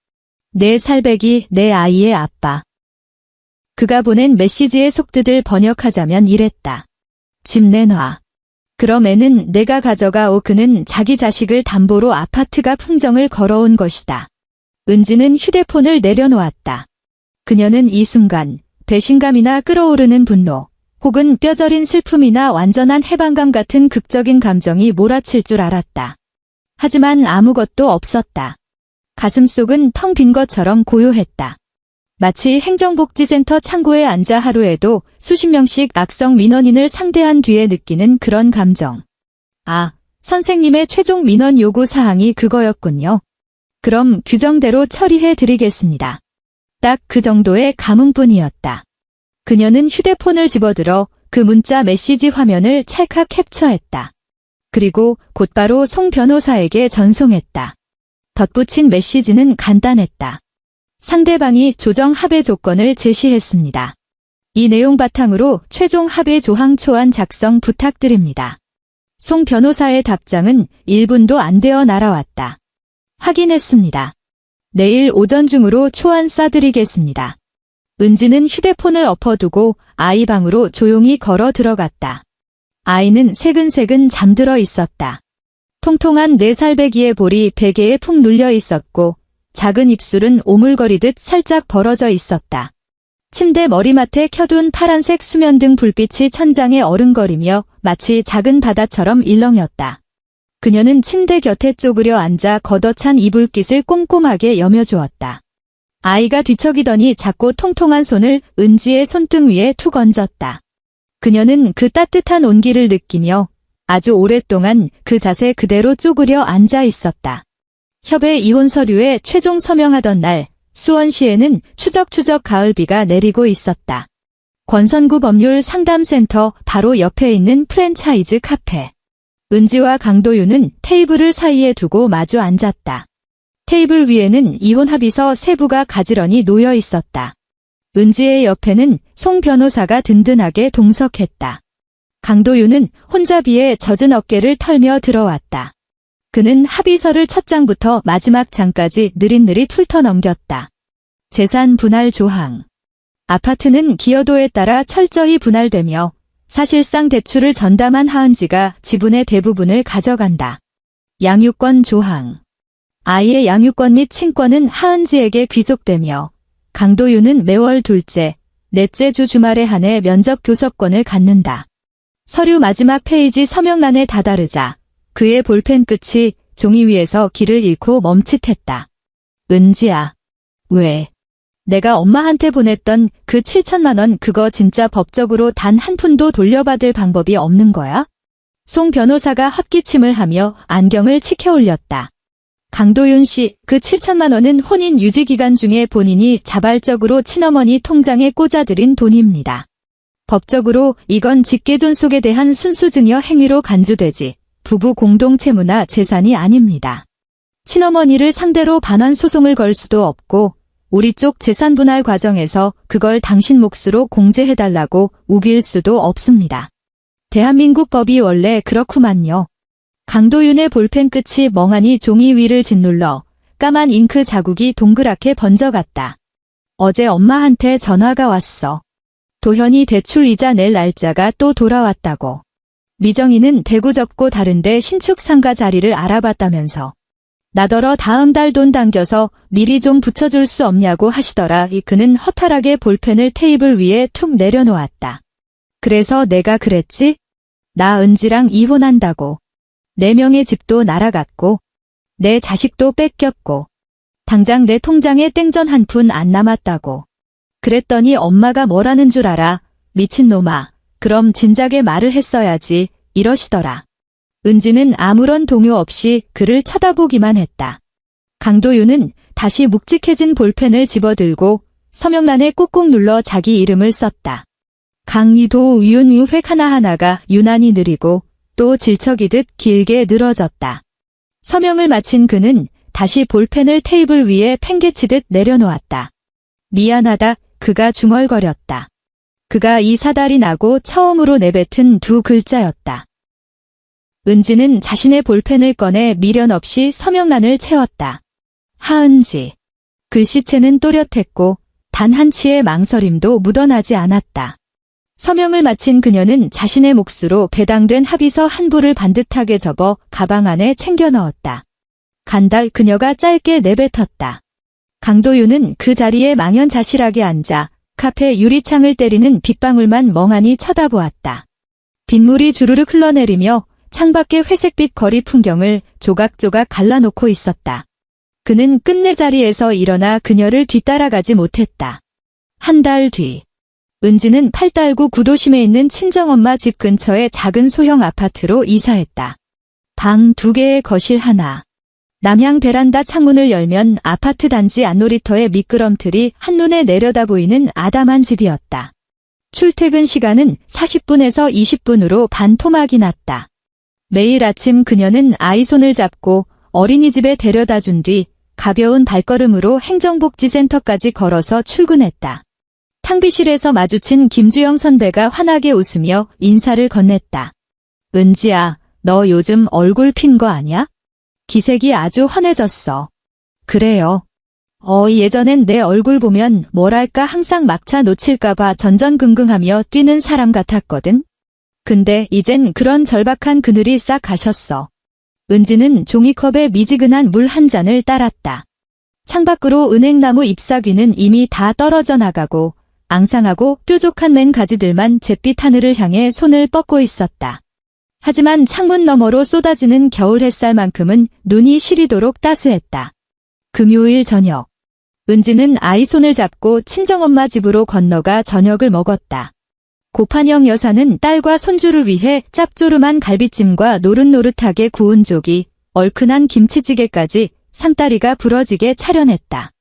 내 살배기 내 아이의 아빠. 그가 보낸 메시지의 속뜻을 번역하자면 이랬다. 집 내놔. 그럼 애는 내가 가져가오. 그는 자기 자식을 담보로 아파트가 풍정을 걸어온 것이다. 은지는 휴대폰을 내려놓았다. 그녀는 이 순간 배신감이나 끓어오르는 분노, 혹은 뼈저린 슬픔이나 완전한 해방감 같은 극적인 감정이 몰아칠 줄 알았다. 하지만 아무것도 없었다. 가슴속은 텅 빈 것처럼 고요했다. 마치 행정복지센터 창구에 앉아 하루에도 수십 명씩 악성 민원인을 상대한 뒤에 느끼는 그런 감정. 아, 선생님의 최종 민원 요구 사항이 그거였군요. 그럼 규정대로 처리해 드리겠습니다. 딱 그 정도의 감흥뿐이었다. 그녀는 휴대폰을 집어들어 그 문자 메시지 화면을 찰칵 캡처했다. 그리고 곧바로 송 변호사에게 전송했다. 덧붙인 메시지는 간단했다. 상대방이 조정 합의 조건을 제시했습니다. 이 내용 바탕으로 최종 합의 조항 초안 작성 부탁드립니다. 송 변호사의 답장은 1분도 안 되어 날아왔다. 확인했습니다. 내일 오전 중으로 초안 쏴드리겠습니다. 은지는 휴대폰을 엎어두고 아이 방으로 조용히 걸어 들어갔다. 아이는 새근새근 잠들어 있었다. 통통한 4살배기의 볼이 베개에 푹 눌려 있었고 작은 입술은 오물거리듯 살짝 벌어져 있었다. 침대 머리맡에 켜둔 파란색 수면등 불빛이 천장에 어른거리며 마치 작은 바다처럼 일렁였다. 그녀는 침대 곁에 쪼그려 앉아 걷어찬 이불깃을 꼼꼼하게 여며주었다. 아이가 뒤척이더니 작고 통통한 손을 은지의 손등 위에 툭 얹었다. 그녀는 그 따뜻한 온기를 느끼며 아주 오랫동안 그 자세 그대로 쪼그려 앉아 있었다. 협의 이혼 서류에 최종 서명하던 날 수원시에는 추적추적 가을비가 내리고 있었다. 권선구 법률 상담센터 바로 옆에 있는 프랜차이즈 카페. 은지와 강도윤은 테이블을 사이에 두고 마주 앉았다. 테이블 위에는 이혼 합의서 3부가 가지런히 놓여 있었다. 은지의 옆에는 송 변호사가 든든하게 동석했다. 강도윤은 혼자비에 젖은 어깨를 털며 들어왔다. 그는 합의서를 첫 장부터 마지막 장까지 느릿느릿 훑어넘겼다. 재산 분할 조항. 아파트는 기여도에 따라 철저히 분할되며 사실상 대출을 전담한 하은지가 지분의 대부분을 가져간다. 양육권 조항. 아이의 양육권 및 친권은 하은지에게 귀속되며 강도윤은 매월 둘째, 넷째 주 주말에 한해 면접 교섭권을 갖는다. 서류 마지막 페이지 서명란에 다다르자 그의 볼펜 끝이 종이 위에서 길을 잃고 멈칫했다. 은지야. 왜? 내가 엄마한테 보냈던 그 7천만 원 그거 진짜 법적으로 단 한 푼도 돌려받을 방법이 없는 거야? 송 변호사가 헛기침을 하며 안경을 치켜 올렸다. 강도윤 씨, 그 7천만 원은 혼인 유지 기간 중에 본인이 자발적으로 친어머니 통장에 꽂아들인 돈입니다. 법적으로 이건 직계존속에 대한 순수증여 행위로 간주되지 부부 공동채무나 재산이 아닙니다. 친어머니를 상대로 반환 소송을 걸 수도 없고 우리 쪽 재산 분할 과정에서 그걸 당신 몫으로 공제해달라고 우길 수도 없습니다. 대한민국 법이 원래 그렇구만요. 강도윤의 볼펜 끝이 멍하니 종이 위를 짓눌러 까만 잉크 자국이 동그랗게 번져갔다. 어제 엄마한테 전화가 왔어. 도현이 대출 이자 낼 날짜가 또 돌아왔다고. 미정이는 대구 접고 다른데 신축 상가 자리를 알아봤다면서. 나더러 다음 달 돈 당겨서 미리 좀 붙여줄 수 없냐고 하시더라. 그는 허탈하게 볼펜을 테이블 위에 툭 내려놓았다. 그래서 내가 그랬지? 나 은지랑 이혼한다고. 4명의 집도 날아갔고 내 자식도 뺏겼고 당장 내 통장에 땡전 한 푼 안 남았다고. 그랬더니 엄마가 뭐라는 줄 알아? 미친놈아. 그럼 진작에 말을 했어야지. 이러시더라. 은지는 아무런 동요 없이 그를 쳐다보기만 했다. 강도윤은 다시 묵직해진 볼펜을 집어들고 서명란에 꾹꾹 눌러 자기 이름을 썼다. 강이도 윤유획 하나하나가 유난히 느리고 또 질척이듯 길게 늘어졌다. 서명을 마친 그는 다시 볼펜을 테이블 위에 팽개치듯 내려놓았다. 미안하다. 그가 중얼거렸다. 그가 이 사달이 나고 처음으로 내뱉은 2 글자였다. 은지는 자신의 볼펜을 꺼내 미련 없이 서명란을 채웠다. 하은지. 글씨체는 또렷했고 단 한치의 망설임도 묻어나지 않았다. 서명을 마친 그녀는 자신의 몫으로 배당된 합의서 한 부를 반듯하게 접어 가방 안에 챙겨 넣었다. 간다. 그녀가 짧게 내뱉었다. 강도윤은 그 자리에 망연자실하게 앉아 카페 유리창을 때리는 빗방울만 멍하니 쳐다보았다. 빗물이 주르륵 흘러내리며 창밖의 회색빛 거리 풍경을 조각조각 갈라놓고 있었다. 그는 끝내 자리에서 일어나 그녀를 뒤따라가지 못했다. 한 달 뒤. 은지는 팔달구 구도심에 있는 친정엄마 집 근처의 작은 소형 아파트로 이사했다. 방 2개에 거실 하나. 남향 베란다 창문을 열면 아파트 단지 안놀이터의 미끄럼틀이 한눈에 내려다 보이는 아담한 집이었다. 출퇴근 시간은 40분에서 20분으로 반토막이 났다. 매일 아침 그녀는 아이 손을 잡고 어린이집에 데려다 준 뒤 가벼운 발걸음으로 행정복지센터까지 걸어서 출근했다. 탕비실에서 마주친 김주영 선배가 환하게 웃으며 인사를 건넸다. 은지야, 너 요즘 얼굴 핀 거 아냐? 기색이 아주 환해졌어. 그래요. 예전엔 내 얼굴 보면 뭐랄까 항상 막차 놓칠까봐 전전긍긍하며 뛰는 사람 같았거든. 근데 이젠 그런 절박한 그늘이 싹 가셨어. 은지는 종이컵에 미지근한 물 한 잔을 따랐다. 창밖으로 은행나무 잎사귀는 이미 다 떨어져 나가고 앙상하고 뾰족한 맨 가지들만 잿빛 하늘을 향해 손을 뻗고 있었다. 하지만 창문 너머로 쏟아지는 겨울 햇살만큼은 눈이 시리도록 따스했다. 금요일 저녁. 은지는 아이 손을 잡고 친정엄마 집으로 건너가 저녁을 먹었다. 고판영 여사는 딸과 손주를 위해 짭조름한 갈비찜과 노릇노릇하게 구운 조기, 얼큰한 김치찌개까지 상다리가 부러지게 차려냈다.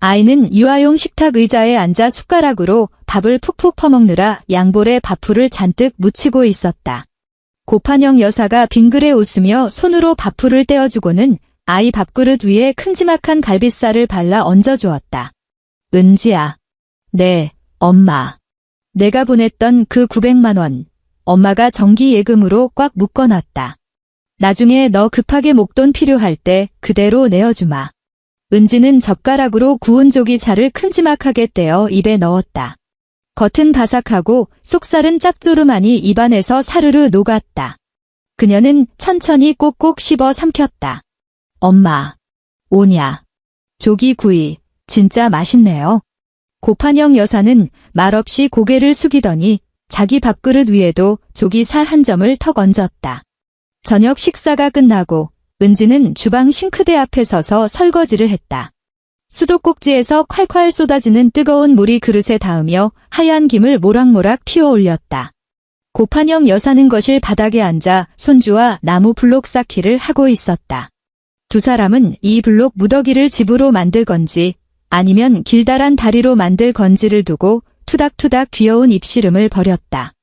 아이는 유아용 식탁 의자에 앉아 숟가락으로 밥을 푹푹 퍼먹느라 양볼에 밥풀을 잔뜩 묻히고 있었다. 고판영 여사가 빙그레 웃으며 손으로 밥풀을 떼어주고는 아이 밥그릇 위에 큼지막한 갈비살을 발라 얹어주었다. 은지야. 네, 엄마. 내가 보냈던 그 900만 원, 엄마가 정기예금으로 꽉 묶어놨다. 나중에 너 급하게 목돈 필요할 때 그대로 내어주마. 은지는 젓가락으로 구운 조기살을 큼지막하게 떼어 입에 넣었다. 겉은 바삭하고 속살은 짭조름하니 입안에서 사르르 녹았다. 그녀는 천천히 꼭꼭 씹어 삼켰다. 엄마, 오냐. 조기구이, 진짜 맛있네요. 고판영 여사는 말없이 고개를 숙이더니 자기 밥그릇 위에도 조기살 한 점을 턱 얹었다. 저녁 식사가 끝나고 은지는 주방 싱크대 앞에 서서 설거지를 했다. 수도꼭지에서 콸콸 쏟아지는 뜨거운 물이 그릇에 닿으며 하얀 김을 모락모락 튀어 올렸다. 고판영 여사는 거실 바닥에 앉아 손주와 나무 블록 쌓기를 하고 있었다. 두 사람은 이 블록 무더기를 집으로 만들 건지 아니면 길다란 다리로 만들 건지를 두고 투닥투닥 귀여운 입씨름을 벌였다.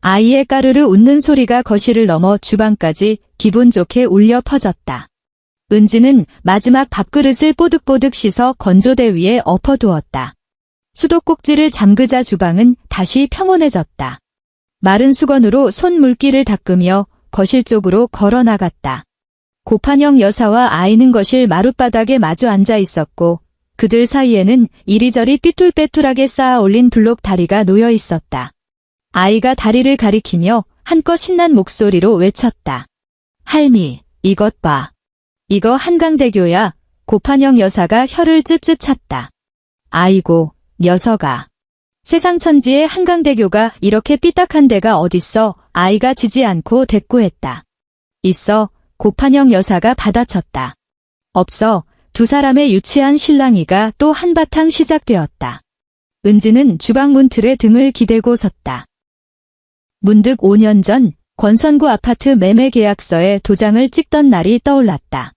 아이의 까르르 웃는 소리가 거실을 넘어 주방까지 기분 좋게 울려 퍼졌다. 은지는 마지막 밥그릇을 뽀득뽀득 씻어 건조대 위에 엎어두었다. 수도꼭지를 잠그자 주방은 다시 평온해졌다. 마른 수건으로 손 물기를 닦으며 거실 쪽으로 걸어 나갔다. 고판영 여사와 아이는 거실 마룻바닥에 마주 앉아 있었고 그들 사이에는 이리저리 삐뚤빼뚤하게 쌓아 올린 블록 다리가 놓여 있었다. 아이가 다리를 가리키며 한껏 신난 목소리로 외쳤다. 할미, 이것 봐. 이거 한강대교야. 고판영 여사가 혀를 쯧쯧 찼다. 아이고, 녀석아. 세상 천지에 한강대교가 이렇게 삐딱한 데가 어딨어. 아이가 지지 않고 대꾸했다. 있어. 고판영 여사가 받아쳤다. 없어. 두 사람의 유치한 실랑이가 또 한바탕 시작되었다. 은지는 주방 문틀에 등을 기대고 섰다. 문득 5년 전 권선구 아파트 매매 계약서에 도장을 찍던 날이 떠올랐다.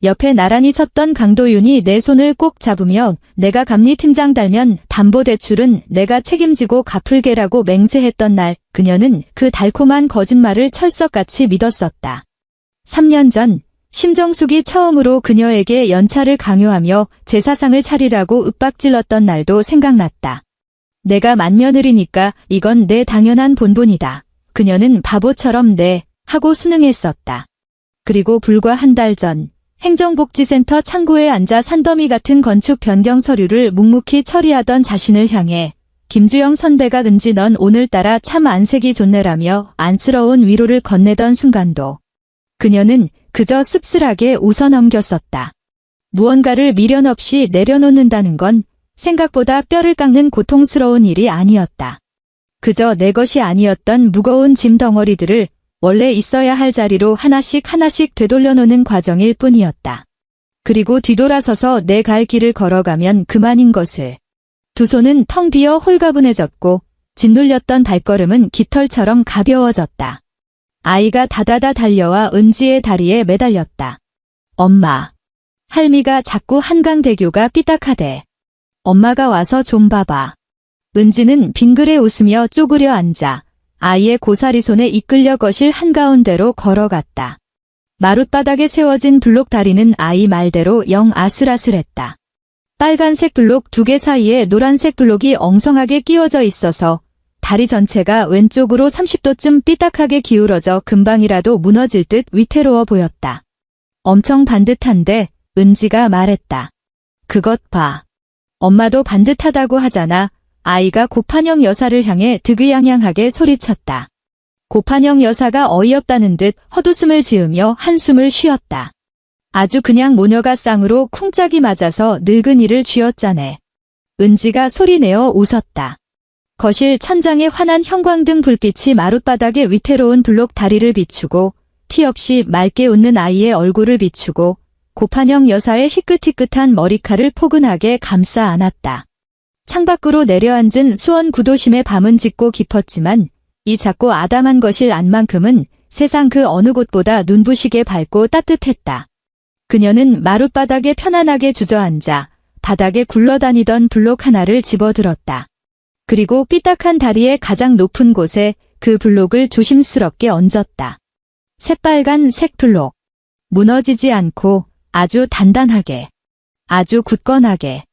옆에 나란히 섰던 강도윤이 내 손을 꼭 잡으며 내가 감리팀장 달면 담보대출은 내가 책임지고 갚을게라고 맹세했던 날, 그녀는 그 달콤한 거짓말을 철석같이 믿었었다. 3년 전 심정숙이 처음으로 그녀에게 연차를 강요하며 제사상을 차리라고 윽박질렀던 날도 생각났다. 내가 맏며느리니까 이건 내 당연한 본분이다. 그녀는 바보처럼 네 하고 순응했었다. 그리고 불과 한 달 전 행정복지센터 창구에 앉아 산더미 같은 건축 변경 서류를 묵묵히 처리하던 자신을 향해 김주영 선배가 은지 넌 오늘따라 참 안색이 좋네라며 안쓰러운 위로를 건네던 순간도 그녀는 그저 씁쓸하게 웃어 넘겼었다. 무언가를 미련 없이 내려놓는다는 건 생각보다 뼈를 깎는 고통스러운 일이 아니었다. 그저 내 것이 아니었던 무거운 짐 덩어리들을 원래 있어야 할 자리로 하나씩 하나씩 되돌려놓는 과정일 뿐이었다. 그리고 뒤돌아서서 내 갈 길을 걸어가면 그만인 것을. 두 손은 텅 비어 홀가분해졌고 짓눌렸던 발걸음은 깃털처럼 가벼워졌다. 아이가 다다다 달려와 은지의 다리에 매달렸다. 엄마. 할미가 자꾸 한강대교가 삐딱하대. 엄마가 와서 좀 봐봐. 은지는 빙그레 웃으며 쪼그려 앉아 아이의 고사리 손에 이끌려 거실 한가운데로 걸어갔다. 마룻바닥에 세워진 블록 다리는 아이 말대로 영 아슬아슬했다. 빨간색 블록 2개 사이에 노란색 블록이 엉성하게 끼워져 있어서 다리 전체가 왼쪽으로 30도쯤 삐딱하게 기울어져 금방이라도 무너질 듯 위태로워 보였다. 엄청 반듯한데 은지가 말했다. 그것 봐. 엄마도 반듯하다고 하잖아. 아이가 고판영 여사를 향해 득의양양하게 소리쳤다. 고판영 여사가 어이없다는 듯 헛웃음을 지으며 한숨을 쉬었다. 아주 그냥 모녀가 쌍으로 쿵짝이 맞아서 늙은이를 쥐어짜네. 은지가 소리내어 웃었다. 거실 천장에 환한 형광등 불빛이 마룻바닥에 위태로운 블록 다리를 비추고 티 없이 맑게 웃는 아이의 얼굴을 비추고 고판영 여사의 희끗희끗한 머리칼을 포근하게 감싸 안았다. 창밖으로 내려앉은 수원 구도심의 밤은 짙고 깊었지만 이 작고 아담한 거실 안만큼은 세상 그 어느 곳보다 눈부시게 밝고 따뜻했다. 그녀는 마룻바닥에 편안하게 주저앉아 바닥에 굴러다니던 블록 하나를 집어들었다. 그리고 삐딱한 다리의 가장 높은 곳에 그 블록을 조심스럽게 얹었다. 새빨간 색 블록. 무너지지 않고 아주 단단하게, 아주 굳건하게.